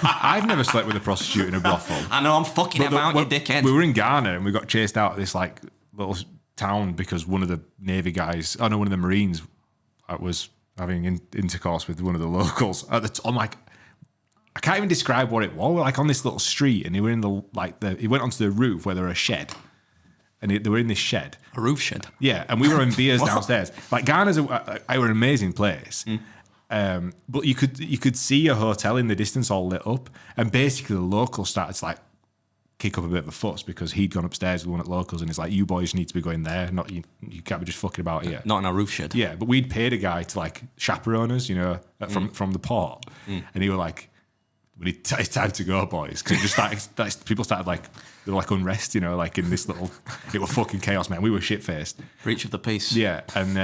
I've never slept with a prostitute in a brothel. I know I'm fucking him out, you dickhead. We were in Ghana and we got chased out of this like little town because one of the Navy guys, one of the Marines, was having intercourse with one of the locals. I'm like, I can't even describe what it was. We're like on this little street, and he were in he went onto the roof where there was a shed, and they were in this shed. A roof shed. Yeah, and we were in beers downstairs. Like Ghana's an amazing place. But you could see a hotel in the distance all lit up, and basically the locals started to like kick up a bit of a fuss because he'd gone upstairs with one of the locals, and it's like, you boys need to be going there, not you can't be just fucking about here. Not in a roof shed. Yeah, but we'd paid a guy to like chaperone us, from the port, and he were like, it's time to go, boys. Because people started like, they were like unrest, like in this little, it was fucking chaos, man. We were shit faced. Breach of the peace. Yeah, and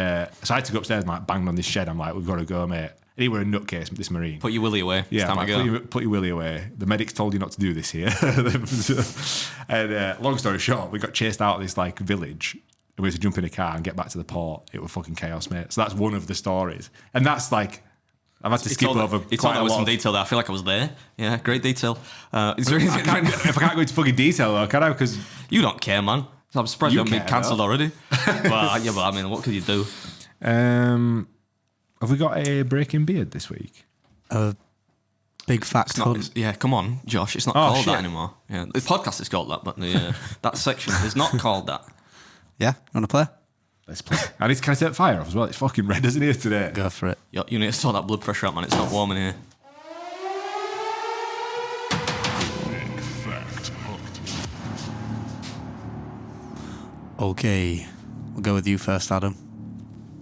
so I had to go upstairs and like banged on this shed. I'm like, we've got to go, mate. And he were a nutcase, this Marine. Put your willy away. Yeah, It's time like, to go. put your willy away. The medics told you not to do this here. And long story short, we got chased out of this like village. And we had to jump in a car and get back to the port. It was fucking chaos, mate. So that's one of the stories. And that's like, I've had to skip over It's quite all a with lot. some detail there. I feel like I was there. Yeah, great detail. Is there anything If I can't go into fucking detail though, can I? Because you don't care, man. I'm surprised you You haven't been care, cancelled though. already. But I mean, what could you do? have we got a breaking beard this week? Big fact It's not, hunt. yeah, come on, Josh. It's not Oh, called shit. that anymore. Yeah, the podcast is called that, but that section is not called that. Yeah, you want to play? Let's play. I need to kind of set fire off as well. It's fucking red, isn't it, today? Go for it. You need to sort that blood pressure out, man. It's not warm in here. Okay, we'll go with you first, Adam.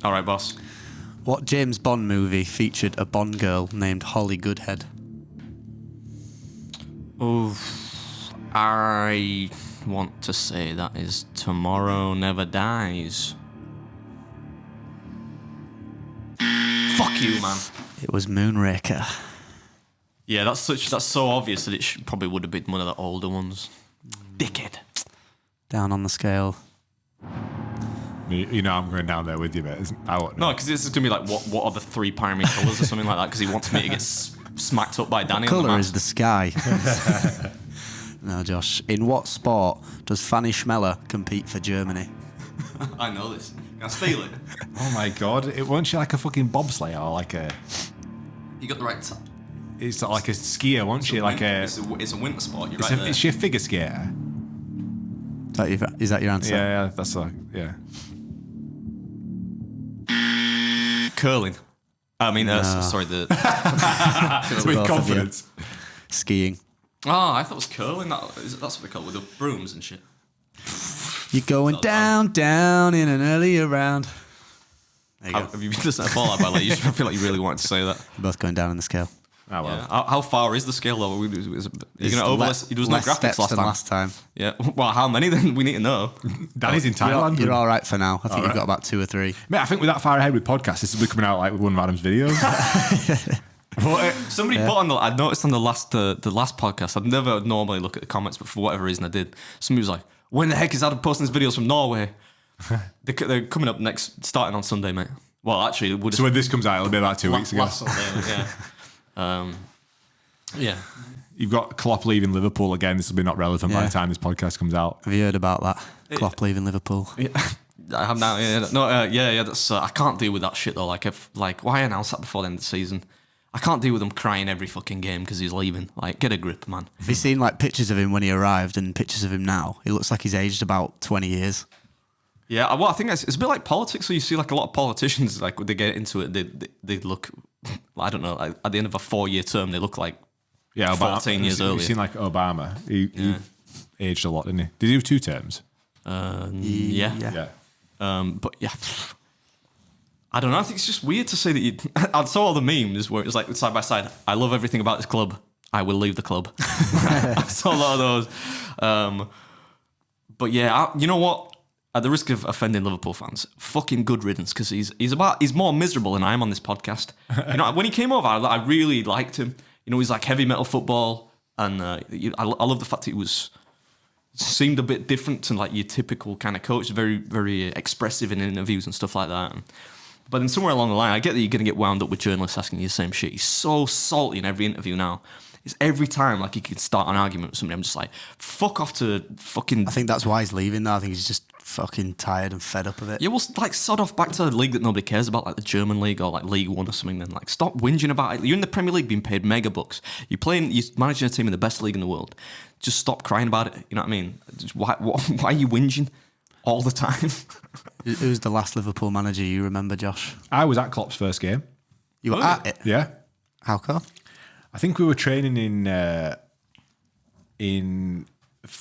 All right, boss. What James Bond movie featured a Bond girl named Holly Goodhead? Oh, I want to say that is Tomorrow Never Dies. Fuck you, man. It was Moonraker. Yeah, that's so obvious that it probably would have been one of the older ones. Dickhead. Down on the scale. I'm going down there with you, mate. No, because this is gonna be like what are the three primary colours or something like that? Because he wants me to get smacked up by Danny. Colour is the sky. No, Josh. In what sport does Fanny Schmeller compete for Germany? I know this. Can I steal it? Oh my god! It wasn't she like a fucking bobsleigh or like a? You got the right. It's like a skier, wasn't she? Like a. It's a winter sport. You're It's right there. is she a figure skater? Is that your answer? Yeah, that's like yeah. Curling. I mean, sorry. With both of you. confidence. Skiing. Oh, I thought it was curling. That's what they call it with the brooms and shit. You're going down in an earlier round. There you go. Have you been listening to Fallout by the way? You feel like you really wanted to say that. You're both going down in the scale. Oh well. Yeah. How far is the scale though? You're going to overlist. There was no less graphics steps last than time. last time. Yeah. Well, how many then? We need to know. Danny's in Thailand. You're all right for now. I think you've right. got about 2 or 3. Mate, I think we're that far ahead with podcasts. This will be coming out like with one of Adam's videos. Somebody put on I noticed on the last podcast. I'd never normally look at the comments, but for whatever reason I did. Somebody was like, "When the heck is Adam posting his videos from Norway?" They're coming up starting on Sunday, mate. Well, actually, we'll just So when this comes out, it'll be about 2 weeks ago. last Sunday, yeah. Yeah. You've got Klopp leaving Liverpool again. This will be not relevant by Yeah. the time this podcast comes out. Have you heard about that? Klopp leaving Liverpool. Yeah, I have now. Yeah, no, yeah. That's I can't deal with that shit though. Why announce that before the end of the season? I can't deal with him crying every fucking game because he's leaving. Like, get a grip, man. Have you seen like pictures of him when he arrived and pictures of him now? He looks like he's aged about 20 years. Yeah, well, I think it's a bit like politics. So you see, like a lot of politicians, like when they get into it, they look. I don't know. Like, at the end of a 4-year term, they look like Yeah, 14 years earlier. You've seen like Obama. He aged a lot, didn't he? Did he do 2 terms? yeah. Yeah. But yeah, I don't know. I think it's just weird to say that you. I saw all the memes where it was like side by side. I love everything about this club. I will leave the club. I saw a lot of those. But yeah, you know what? at the risk of offending Liverpool fans, fucking good riddance, because he's more miserable than I am on this podcast. You know, when he came over, I really liked him. You know, he's like heavy metal football, and I love the fact that he seemed a bit different to like your typical kind of coach, very, very expressive in interviews and stuff like that. But then somewhere along the line, I get that you're going to get wound up with journalists asking you the same shit. He's so salty in every interview now. It's every time like he can start an argument with somebody, I'm just like, fuck off to fucking... I think that's why he's leaving now. I think he's just fucking tired and fed up of it. Yeah, well, like, sod off back to the league that nobody cares about, like the German league or like League One or something. Then, like, stop whinging about it. You're in the Premier League being paid mega bucks. You're managing a team in the best league in the world. Just stop crying about it. You know what I mean? Just why are you whinging all the time? Who's the last Liverpool manager you remember, Josh? I was at Klopp's first game. You were at it? Yeah. How come? I think we were training in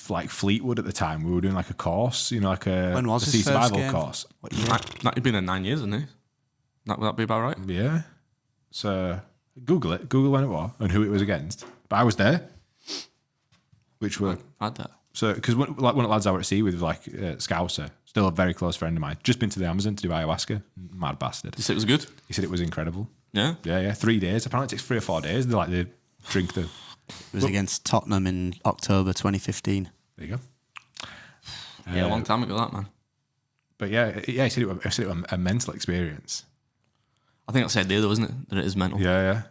like Fleetwood at the time. We were doing like a course, you know, like When was a his sea first survival game? course. What year? He'd been there 9 years, hasn't he? Would that be about right? Yeah. So Google it. Google when it was and who it was against. But I was there. Which were I had that. so because one of the lads I were at sea with was like Scouser, still a very close friend of mine. Just been to the Amazon to do ayahuasca. Mad bastard. You said it was good? He said it was incredible. Yeah? Yeah. 3 days. Apparently it takes 3 or 4 days. They drink the. It was against Tottenham in October 2015. There you go. Yeah, a long time ago, that, man. But yeah, he said it was a mental experience. I think that's the idea, though, isn't it? That it is mental. Yeah.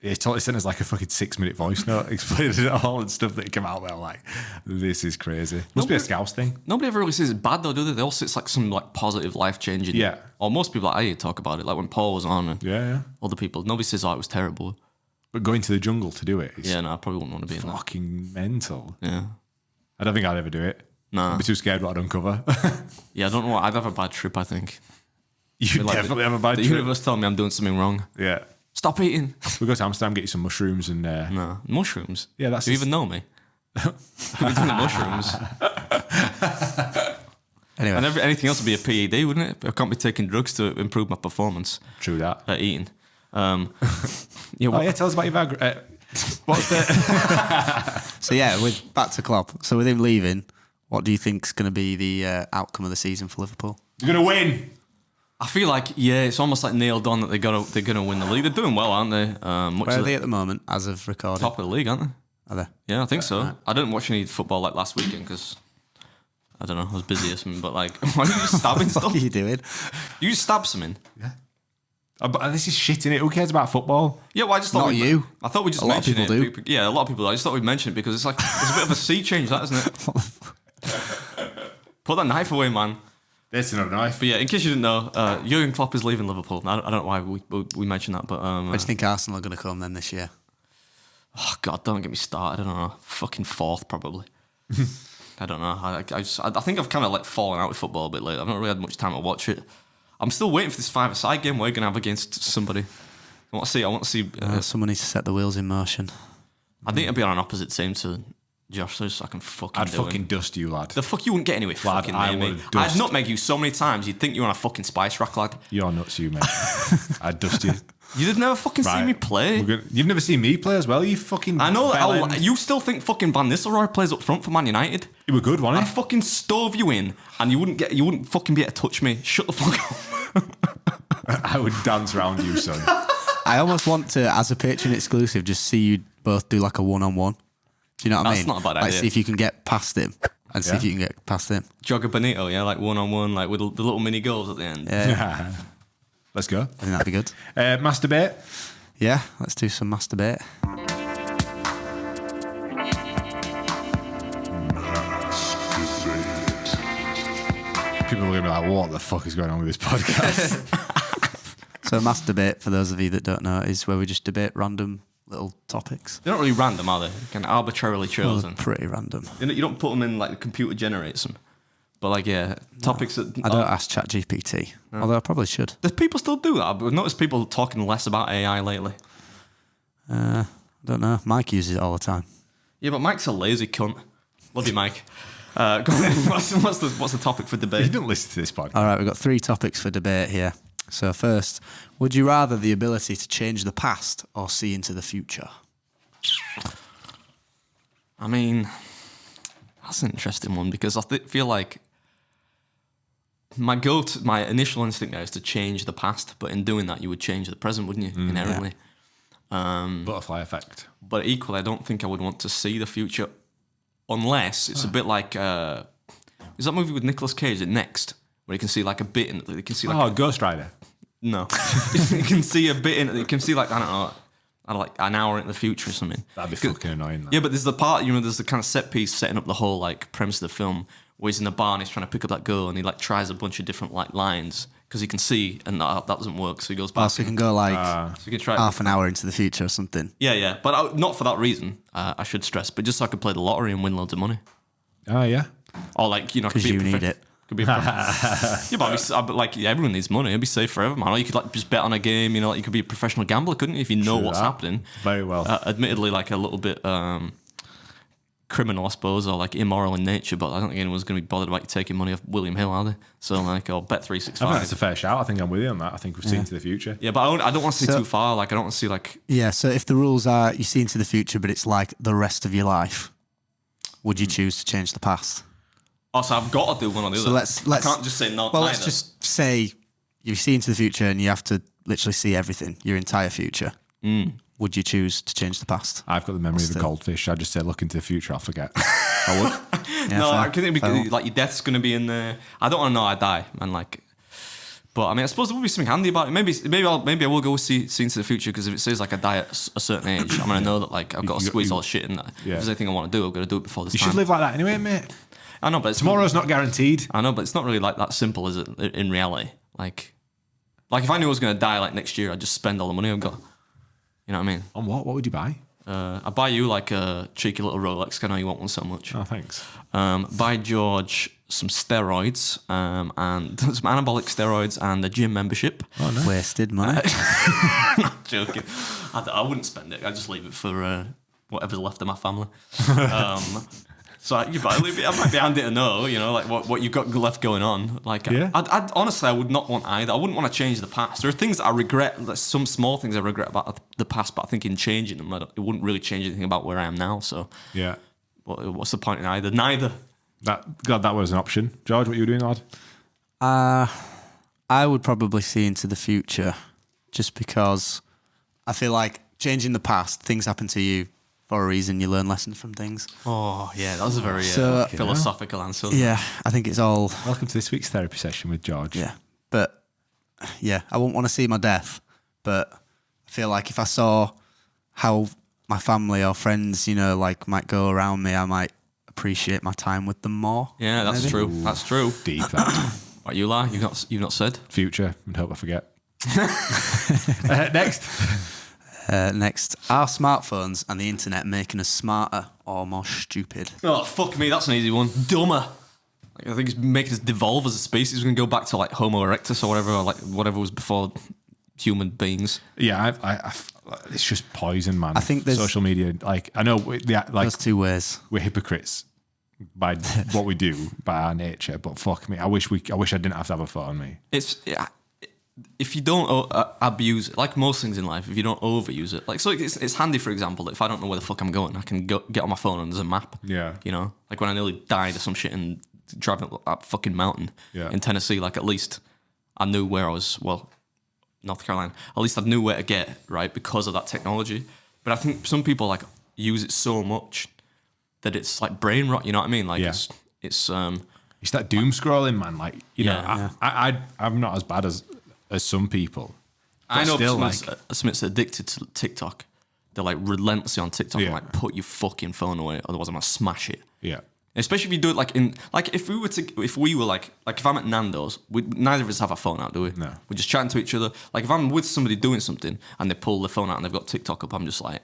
He totally sent us like a fucking 6-minute voice note explaining it all and stuff that came out there. Like, this is crazy. Must be a Scouse thing. Nobody ever really says it's bad, though, do they? They all say it's like some like positive, life-changing. Yeah. Or most people I hear talk about it, like when Paul was on and Yeah. other people. Nobody says, oh, it was terrible. But going to the jungle to do it is Yeah, no, I probably wouldn't want to be in that. fucking mental. Yeah. I don't think I'd ever do it. Nah. I'd be too scared what I'd uncover. Yeah, I don't know what. I'd have a bad trip, I think. You Like, definitely have a bad The trip. universe telling me I'm doing something wrong. Yeah. Stop eating. We'll go to Amsterdam, get you some mushrooms and... No. Mushrooms? Yeah, that's Do you just- even know me? Could be doing mushrooms. Anyway, And anything else would be a PED, wouldn't it? I can't be taking drugs to improve my performance True that. at eating. Yeah, Oh yeah, tell us about your Viagra. What's the... so yeah, back to Klopp. So with him leaving, what do you think's going to be the outcome of the season for Liverpool? You're going to win. I feel like, yeah, it's almost like nailed on that they're gonna win the league. They're doing well, aren't they? Where are they at the moment, as of recording? top of the league, aren't they? Are they? Yeah, I think so. I didn't watch any football like last weekend because I don't know, I was busy or something. But like, why are you just stabbing What stuff? are you doing? You just stab something. But this is shit, innit? Who cares about football? Yeah, well, I just thought Not you. I thought we just A lot of mentioned people it. do. Yeah, a lot of people do. I just thought we'd mention it because it's like it's a bit of a sea change, that isn't it? Put that knife away, man. That's another knife. But yeah, in case you didn't know, Jurgen Klopp is leaving Liverpool. I don't know why we mentioned that, but Where do you think Arsenal are going to come then this year? oh God, don't get me started. I don't know, fucking fourth probably. I don't know. I think I've kind of like fallen out with football a bit lately. I've not really had much time to watch it. I'm still waiting for this 5-a-side game we're going to have against somebody. I want to see. Someone needs to set the wheels in motion. I think I'd be on an opposite team to Josh, so I can fucking I'd do fucking him. dust you, lad. The fuck you wouldn't get anywhere Lad, fucking I near me. would dust. I'd nutmeg you so many times you'd think you were on a fucking spice rack, lad. You're nuts, you, mate. I'd dust you. You'd never fucking see Right. me play. You've never seen me play as well, you fucking... I know that. bellend. You still think fucking Van Nistelrooy plays up front for Man United? You were good, I'd wasn't he? fucking stove you in, and you wouldn't fucking be able to touch me. Shut the fuck up. I would dance around you, son. I almost want to, as a Patreon exclusive, just see you both do like a one-on-one. Do you know what I That's mean? not a bad like, idea. see if you can get past him and see Yeah. if you can get past him. Jogger Benito, yeah, like one-on-one, like with the little mini goals at the end. Yeah, Let's go. I think that'd be good. Masturbate. Yeah, let's do some masturbate. People are going to be like, what the fuck is going on with this podcast? So masturbate, for those of you that don't know, is where we just debate random little topics. They're not really random, are they? Kind of arbitrarily Well, chosen. pretty random. You don't put them in like the computer generates them. But like, yeah, topics that I don't ask ChatGPT, although I probably should. Does people still do that? I've noticed people talking less about AI lately. I don't know. Mike uses it all the time. Yeah, but Mike's a lazy cunt. Love you, Mike. Go on, what's the topic for You debate? didn't listen to this podcast. All right, we've got 3 topics for debate here. So first, would you rather the ability to change the past or see into the future? I mean, that's an interesting one because I feel like my initial instinct there is to change the past, but in doing that, you would change the present, wouldn't you? Inherently. Butterfly effect. But equally, I don't think I would want to see the future unless it's a bit like is that movie with Nicolas Cage, Next, where you can see like a bit in, you can see like Oh, Ghost Rider. no, you can see a bit in, you can see like I don't know, like an hour in the future or something. That'd be fucking annoying. That. Yeah, but there's the part, there's the kind of set piece setting up the whole like premise of the film where he's in the bar and he's trying to pick up that girl and he like tries a bunch of different like lines because he can see and that doesn't work, so he goes back. So you can go like so you can try half an hour into the future or something. Yeah, but not for that reason. I should stress, but just so I could play the lottery and win loads of money, Oh, yeah. or like could Because be you a need it. Could be a yeah, but like everyone needs money. It'd be safe forever, man. Or you could like just bet on a game. Like you could be a professional gambler, couldn't you? If you know True what's that. happening. Very well. Admittedly, like a little bit criminal, I suppose, or like immoral in nature. But I don't think anyone's going to be bothered about you taking money off William Hill, are they? So like, or Bet I think 365. that's a fair shout. I think I'm with you on that. I think we've seen to the future. Yeah, but I don't want to see So- too far. Like I don't want to see like. Yeah, so if the rules are you see into the future, but it's like the rest of your life, would you choose to change the past? Also, I've got to do one or the So other. let's I can't just say no. Well, let's neither. just say you see into the future and you have to literally see everything, your entire future. Would you choose to change the past? I've got the memory of a Still. goldfish. I just say, look into the future. I'll forget. I would. Yeah, No, fair, I think it'd be fair. like your death's going to be in there. I don't want to know I die, and like. But I mean, I suppose there would be something handy about it. Maybe I will go see into the future because if it says like I die at a certain age, I'm gonna know that like I've got to squeeze all the shit in. That if there's anything I want to do, I've got to do it before this You time. should live like that anyway, mate. I know, but it's Tomorrow's not guaranteed. I know, but it's not really like that simple, is it? In reality, like if I knew I was gonna die like next year, I'd just spend all the money I've got. You know what I mean? On what? What would you buy? I'd buy you like a cheeky little Rolex. 'Cause I know you want one so much. Oh, thanks. Buy George some steroids and some anabolic steroids and a gym membership. Oh, no. Wasted money. Joking. I wouldn't spend it. I'd just leave it for whatever's left of my family. So it might be handy to know, like what you've got left going on. Like, Yeah. I'd honestly, I would not want either. I wouldn't want to change the past. There are things that I regret. There's some small things I regret about the past, but I think in changing them, it wouldn't really change anything about where I am now. So, Yeah. what's the point in either? Neither. Glad that was an option. George, what are you doing, lad? I would probably see into the future just because I feel like changing the past, things happen to you for a reason. You learn lessons from things. Oh yeah, that was a very So- philosophical answer. Yeah, I think it's all, Welcome to this week's therapy session with George. yeah. But yeah, I wouldn't want to see my death. But I feel like if I saw how my family or friends, like might go around me, I might appreciate my time with them more. Yeah, that's maybe. true. That's true. Deep that. What you lie? You've not said. Future and hope I forget. Next. Next, are smartphones and the internet making us smarter or more stupid? Oh fuck me, that's an easy one. Dumber. Like, I think it's making us devolve as a species. We're gonna go back to like Homo erectus or whatever was before human beings. Yeah, it's just poison, man. I think there's- social media. Like, I know, There's two ways. we're hypocrites by what we do, by our nature. But fuck me, I wish I didn't have to have a phone on me. If you don't abuse it, like most things in life, if you don't overuse it, like so it's handy. For example, that if I don't know where the fuck I'm going, I can get on my phone and there's a map. Yeah. Like when I nearly died of some shit and driving up that fucking mountain in Tennessee, like at least I knew where I was. Well, North Carolina. At least I knew where to get, right, because of that technology. But I think some people like use it so much that it's like brain rot. You know what I mean? Like it's You start doom scrolling, man. Like, I'm not as bad as some people. But I know still, someone's addicted to TikTok. They're like relentlessly on TikTok and Yeah. like put your fucking phone away, otherwise I'm gonna smash it. yeah. Especially if you do it if we were like if I'm at Nando's, neither of us have our phone out, do we? No. We're just chatting to each other. Like if I'm with somebody doing something and they pull their phone out and they've got TikTok up, I'm just like,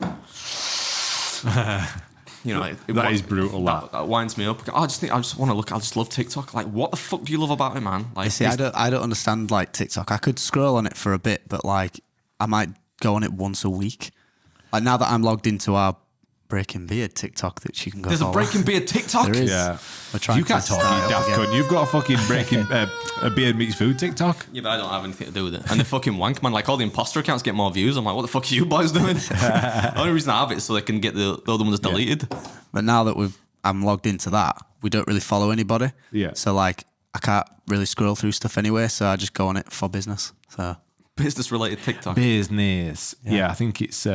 That is brutal, That winds me up. I just want to look. I just love TikTok. Like, what the fuck do you love about it, man? Like, See, I don't understand like TikTok. I could scroll on it for a bit, but like I might go on it once a week. Like now that I'm logged into our Breaking Beard TikTok, that you can go. there's a follow. Breaking Beard TikTok. There is. Yeah. We're trying You can't to talk, start you it daft again. cunt. You've got a fucking breaking a beard meets food TikTok. Yeah, but I don't have anything to do with it. And the fucking wank, man. Like, all the imposter accounts get more views. I'm like, what the fuck are you boys doing? The only reason I have it is so they can get the other ones deleted. But now that I'm logged into that, we don't really follow anybody. Yeah. So like I can't really scroll through stuff anyway, so I just go on it for business. So Business related TikTok. Business. Yeah, I think it's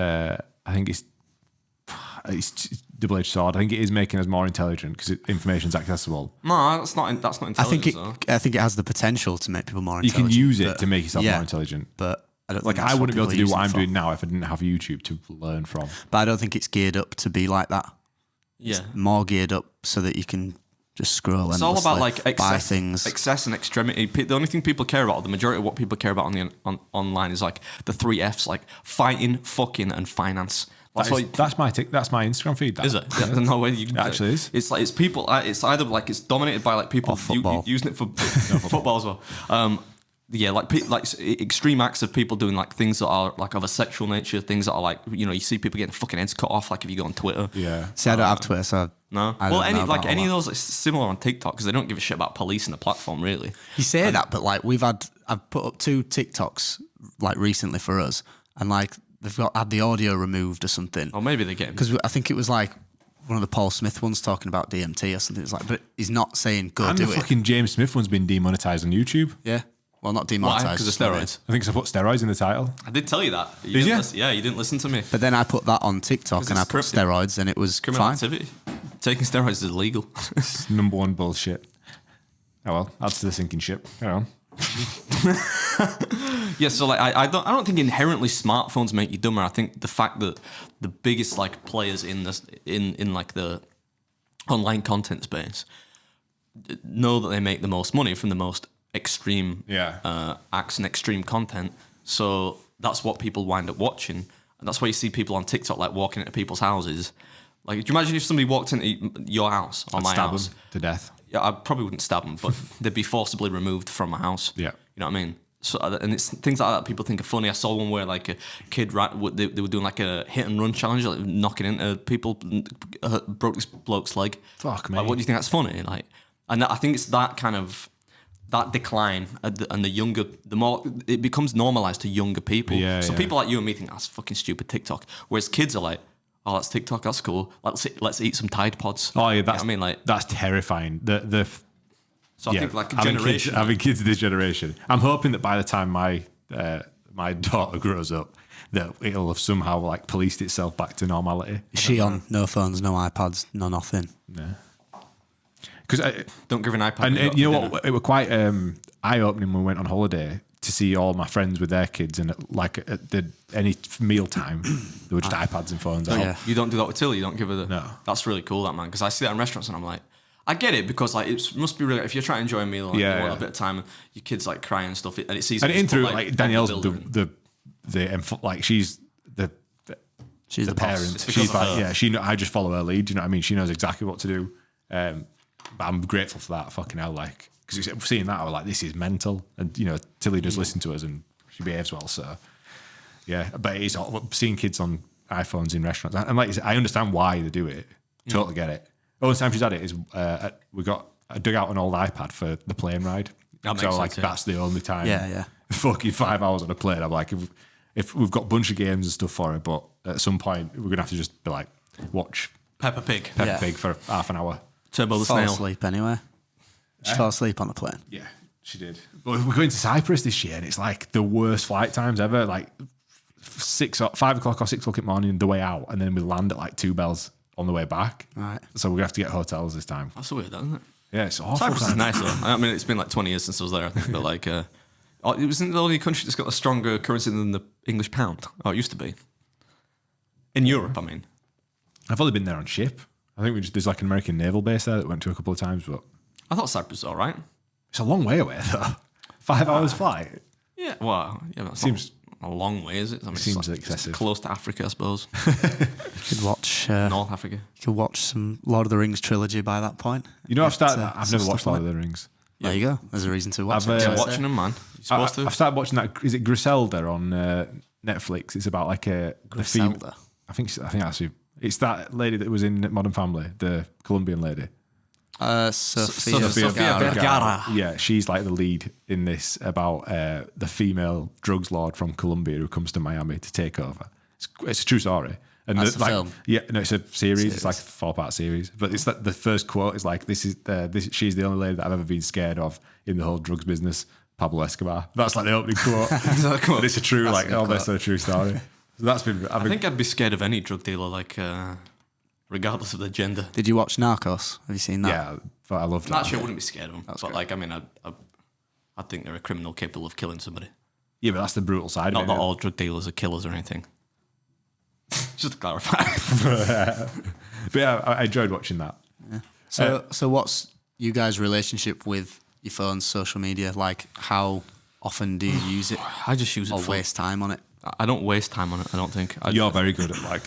double-edged sword. I think it is making us more intelligent because information's accessible. No, that's not intelligence. I think it has the potential to make people more You intelligent. can use it but- to make yourself yeah, more intelligent. But I don't Like think that's I wouldn't be able to do people what use I'm it for. doing now if I didn't have YouTube to learn from. But I don't think it's geared up to be like that. Yeah. More geared up so that you can just scroll It's all about endlessly, like buy excess, things. excess and extremity. The only thing people care about, the majority of what people care about online is like the 3 Fs, like fighting, fucking, and finance. That's That's my Instagram feed. That. Is it? Yeah, no way. You can Actually is. It's like it's people. It's either like it's dominated by like people Or football. using it for football as well. Yeah, like extreme acts of people doing like things that are like of a sexual nature, things that are like, you know, you see people getting fucking heads cut off. Like if you go on Twitter, Yeah. See, I don't have Twitter, so no. I Well, don't know about all any of that. those, it's similar on TikTok because they don't give a shit about policing the platform really. You say that, but like I've put up 2 TikToks like recently for us, and like they've had the audio removed or something. Or maybe they're getting Because I think it was like one of the Paul Smith ones talking about DMT or something. It's like, but he's not saying go And do the it. fucking James Smith one's been demonetized on YouTube. Yeah, well, not why? demonetized Because of just what it steroids. is. I think 'cause I put steroids in the title. I did tell you that. Did you? Yeah, you didn't listen to me. But then I put that on TikTok 'Cause and I it's put corrupting. steroids, and it was Criminal fine. activity. Taking steroids is illegal. It's number one bullshit. Oh well, adds to the sinking ship. Go on. Yeah, so like I don't think inherently smartphones make you dumber. I think the fact that the biggest like players in this in like the online content space know that they make the most money from the most extreme acts and extreme content. So that's what people wind up watching, and that's why you see people on TikTok like walking into people's houses. Like, do you imagine if somebody walked into your house or my Stab house? them to death. Yeah, I probably wouldn't stab them, but they'd be forcibly removed from my house. Yeah. You know what I mean? So, and it's things like that people think are funny. I saw one where like a kid, they were doing like a hit and run challenge, like knocking into people, broke this bloke's leg. Fuck, Like, mate. what do you think that's funny? Like, and I think it's that kind of, that decline and the younger, the more, it becomes normalized to younger people. Yeah, so yeah. people like you and me think that's fucking stupid TikTok. Whereas kids are like, oh, that's TikTok, that's cool. Let's eat some Tide Pods. Oh yeah, You know that's what I mean, like, that's terrifying. so I think like a having generation. having kids of this generation. I'm hoping that by the time my daughter grows up, that it'll have somehow like policed itself back to normality. Is she on no phones, no iPads, no nothing? Because Don't give an iPad. and you know what? It was quite eye opening when we went on holiday to see all my friends with their kids, and like at any meal time, there were just iPads and phones out. yeah. You don't do that with Tilly. You don't give her the. No. That's really cool, that man. Because I see that in restaurants, and I'm like, I get it because like it must be really. If you're trying to enjoy a meal, and Yeah, you want yeah. a bit of time, and your kids like crying and stuff, and it sees. And in through like Danielle's bodybuilder. like she's the She's the, boss. parent. It's because She's of like, her. yeah, she. I just follow her lead. You know what I mean? She knows exactly what to do. But I'm grateful for that. Fucking hell, like because seeing that, I was like, this is mental. And you know, Tilly does listen to us, and she behaves well. So yeah, but it's seeing kids on iPhones in restaurants, and like I understand why they do it. Totally get it. The only time she's had it is I dug out an old iPad for the plane ride. That So makes like sense, yeah. that's the only time. Yeah. Fucking 5 hours on a plane. I'm like, if we've got a bunch of games and stuff for her, but at some point we're gonna have to just be like, watch Peppa Pig, Peppa Yeah. Pig for half an hour. Turbo the Fall Snail. asleep anyway. She fell asleep on the plane. Yeah, she did. But we're going to Cyprus this year, and it's like the worst flight times ever. Like 5 o'clock or 6 o'clock in the morning the way out, and then we land at like 2 bells on the way back. Right. So we're gonna have to get hotels this time. That's weird, isn't it? Yeah, it's awful. Cyprus is man. nice though. I mean, it's been like 20 years since I was there. I think, but like, it wasn't the only country that's got a stronger currency than the English pound. Oh, it used to be. In Europe, I mean. I've only been there on ship. I think there's like an American naval base there that we went to a couple of times, but I thought Cyprus was all right. it's a long way away though. 5 hours flight. Yeah, well, yeah, that Seems- seems a long way, is it? I mean, Seems it's excessive. close to Africa, I suppose. You could watch. North Africa. You could watch some Lord of the Rings trilogy by that point. You know, I've Some never watched stuff Lord like- of the Rings. There you go. There's a reason to watch I've, it. Yeah, watching them, man. You're supposed to. I've started watching that. Is it Griselda on Netflix? It's about like the Griselda? I think that's who. It's that lady that was in Modern Family, the Colombian lady. Sofia Sofia Vergara. Vergara. Yeah, she's like the lead in this about the female drugs lord from Colombia who comes to Miami to take over. It's a true story. And That's the film? Yeah, no, it's a series. It's like a 4-part series. But it's like the first quote is like, she's the only lady that I've ever been scared of in the whole drugs business, Pablo Escobar. That's like the opening quote. And it's a true, like, almost a true story. So that's been. I think I'd be scared of any drug dealer, like, regardless of their gender. Did you watch Narcos? Have you seen that? Yeah, but I love that. Actually, I wouldn't be scared of them. But, like, I mean, I think they're a criminal capable of killing somebody. Yeah, but that's the brutal side Not of it. that all drug dealers are killers or anything. Just to clarify. But yeah, I enjoyed watching that. So what's you guys' relationship with your phone's social media? Like, how often do you use it I just use it or for... waste time on it? I don't waste time on it, I don't think. You're very good at like.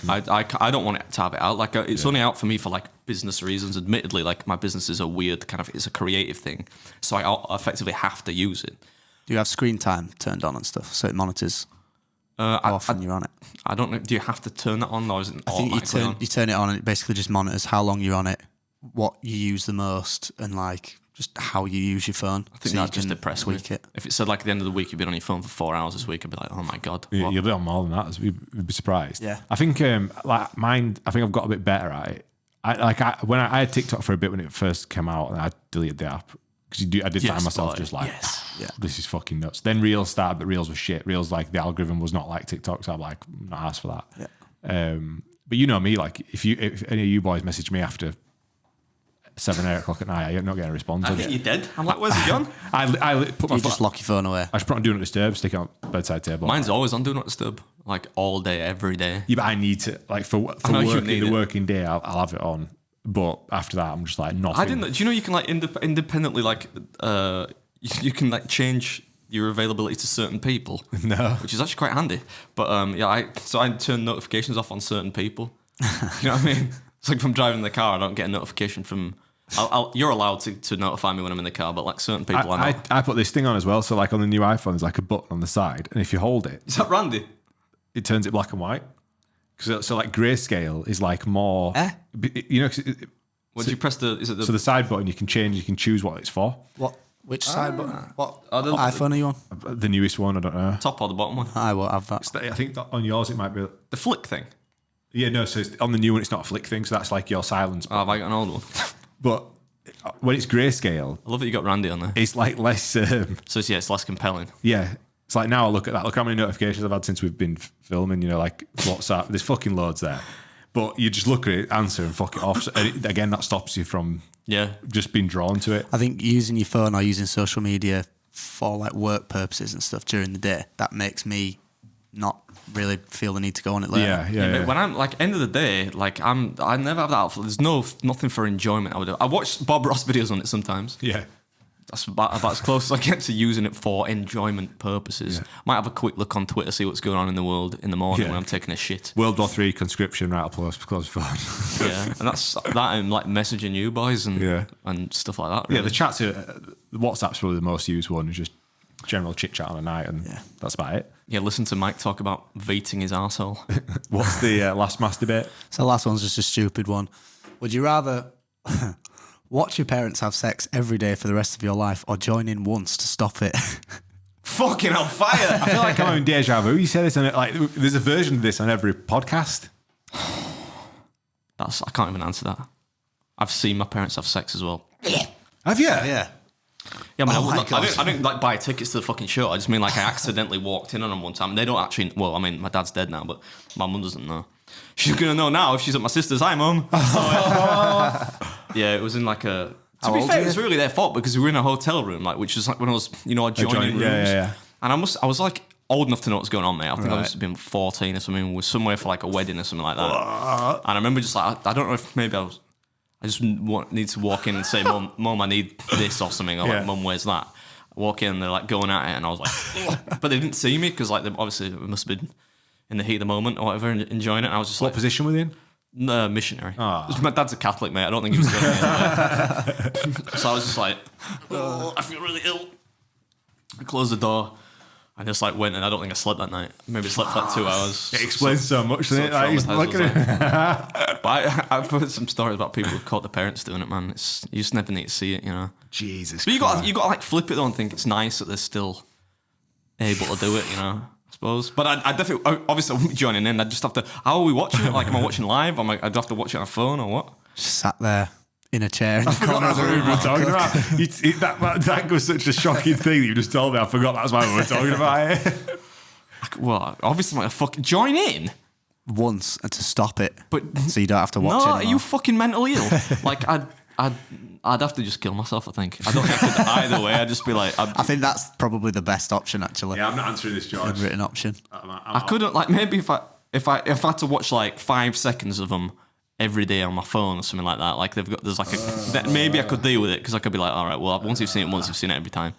I don't want it to have it out. Like, it's only out for me for, like, business reasons. Admittedly, like, my business is a weird kind of... It's a creative thing. So I effectively have to use it. Do you have screen time turned on and stuff so it monitors how often you're on it? I don't know. Do you have to turn that on, or is it I think automatically on? you turn it on and it basically just monitors how long you're on it, what you use the most, and like just how you use your phone. I think so that you just can depressed me. tweak it. If it said, like, at the end of the week you've been on your phone for 4 hours this week, I'd be like, oh my God. Yeah, what? you'll be on more than that. You'd be surprised. Yeah. I think like mine. I think I've got a bit better at it. I had TikTok for a bit when it first came out, and I deleted the app because I did find myself boy. just like, Yes. Yeah. this is fucking nuts. Then Reels started, but Reels was shit. Reels, like, the algorithm was not like TikTok, so I'm like, I'm not asked for that. Yeah. But you know me, like, if any of you boys message me after 7 or 8 o'clock at night, I'm not getting a response. I think you're dead. I'm like, where's he gone? I put my You just lock your phone away. I just put on Do Not Disturb, stick it on bedside table. Mine's always on Do Not Disturb, like, all day, every day. Yeah, but I need to, like, for know you working need the it. working day, I'll have it on. But after that, I'm just like, nothing. I didn't. Do you know you can, like, independently, like, you can, like, change your availability to certain people? No. Which is actually quite handy. But yeah, I turn notifications off on certain people. You know what I mean? It's like if I'm driving the car, I don't get a notification from. You're allowed to notify me when I'm in the car, but, like, certain people are not. I put this thing on as well. So, like, on the new iPhone, there's like a button on the side, and if you hold it, Is that Randy? it turns it black and white. So like, grayscale is like more. You know, 'cause When do you press the? Is it the? so the side button you can change. You can choose what it's for. What? Which side button? What the- iPhone are you on? The newest one, I don't know. top or the bottom one? I won't have that. I think that on yours it might be. The flick thing. Yeah, no. So on the new one, it's not a flick thing. So that's like your silence. Oh, have I got an old one? But when it's grayscale, I love that you got Randy on there. it's like less. So it's less compelling. Yeah. It's like, now I look at that. Look how many notifications I've had since we've been filming, you know, like WhatsApp. There's fucking loads there. But you just look at it, answer, and fuck it off. So, and again, that stops you from Yeah. just being drawn to it. I think using your phone or using social media for like work purposes and stuff during the day, that makes me not really feel the need to go on it later. Yeah. But when I'm like, end of the day, like, I never have that outfit. There's nothing for enjoyment. I watch Bob Ross videos on it sometimes. Yeah. That's about as close as I get to using it for enjoyment purposes. Might have a quick look on Twitter, see what's going on in the world in the morning Yeah. when I'm taking a shit. World War III conscription, right? I'll close phone. Yeah, and that's that and like messaging you boys and Yeah. and stuff like that. Yeah, Really. the chats are, WhatsApp's probably the most used one. It's just general chit chat on a night, and that's about it. Yeah, listen to Mike talk about veting his arsehole. What's the last masturbate? So the last one's just a stupid one. Would you rather watch your parents have sex every day for the rest of your life or join in once to stop it? Fucking hell, fire! I feel like I'm in deja vu. You said this on it. Like, there's a version of this on every podcast. I can't even answer that. I've seen my parents have sex as well. Have you? Yeah. Yeah, I mean, Oh my God. I didn't like buy tickets to the fucking show. I just mean, like, I accidentally walked in on them one time. They don't actually. Well, I mean, my dad's dead now, but my mum doesn't know. She's gonna know now if she's at my sister's. Hi, mum. Yeah, it was in like a. To be old fair, are it was you? really their fault because we were in a hotel room, like, which was like one of those, you know, adjoining rooms. Yeah. And I was like old enough to know what's going on, mate. I think I Right. must have been 14 or something. We were somewhere for like a wedding or something like that. And I remember just like, I don't know if maybe I just need to walk in and say, Mum, I need this or something. Or Yeah. like, Mum, where's that? I walk in and they're like going at it, and I was like, but they didn't see me because like obviously it must have been in the heat of the moment or whatever, and enjoying it. And I was just What like, position were they in? missionary. My dad's a Catholic, mate. I don't think he was going anywhere. So I was just like, I feel really ill. I closed the door. I just like went, and I don't think I slept that night. Maybe slept for like 2 hours. It explains so much, doesn't it? Like, he's traumatised looking at it. But I've heard some stories about people who've caught their parents doing it, man. You just never need to see it, you know. Jesus. But you got to like flip it though and think it's nice that they're still able to do it, you know. suppose. But I definitely, obviously, I wouldn't be joining in. I'd just have to. How are we watching it? Like, am I watching live? I'd have to watch it on a phone or what? Just sat there in a chair in the forgot corner of that's the what we room. were talking about. That was such a shocking thing that you just told me. I forgot that's why we were talking about it. Well, obviously, I'm like, fucking join in. Once and to stop it, But so you don't have to watch no, it are anymore. you fucking mentally ill? Like, I'd have to just kill myself, I think. I don't think I could either way. I'd just be like... I think that's probably the best option, actually. Yeah, I'm not answering this, George. Written option. I couldn't, like, maybe if I had to watch, like, 5 seconds of them every day on my phone or something like that, like, there's like that maybe I could deal with it, because I could be like, all right, well, once you've seen it once, you've seen it every time.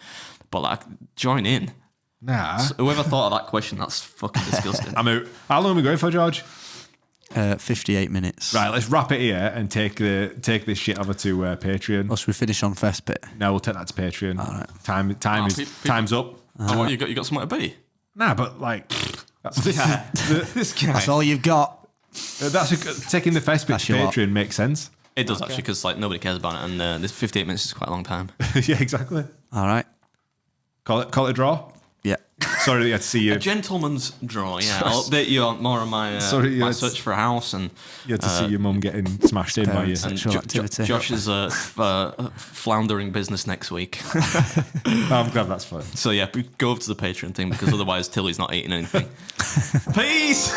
But, like, join in. Nah. So whoever thought of that question, that's fucking disgusting. I'm out. How long are we going for, George? 58 minutes. Right, let's wrap it here and take this shit over to Patreon. Once we finish on first bit. No, we'll take that to Patreon. All right. Time's up. Oh, what, you got somewhere to be? Nah, but like that's This guy. That's all you've got. taking the first bit That's to your lot. Patreon makes sense. It does, actually, because, like, nobody cares about it, and this 58 minutes is quite a long time. Yeah, exactly. All right. Call it a draw. Yeah. Sorry that you had to see you. A gentleman's draw, yeah. I'll update you on more on my, Sorry, yeah, my it's- search for a house, and You had to see your mum getting smashed in by you. parents. and Sexual activity. Josh's floundering business next week. I'm glad that's fun. So yeah, go over to the Patreon thing, because otherwise Tilly's not eating anything. Peace!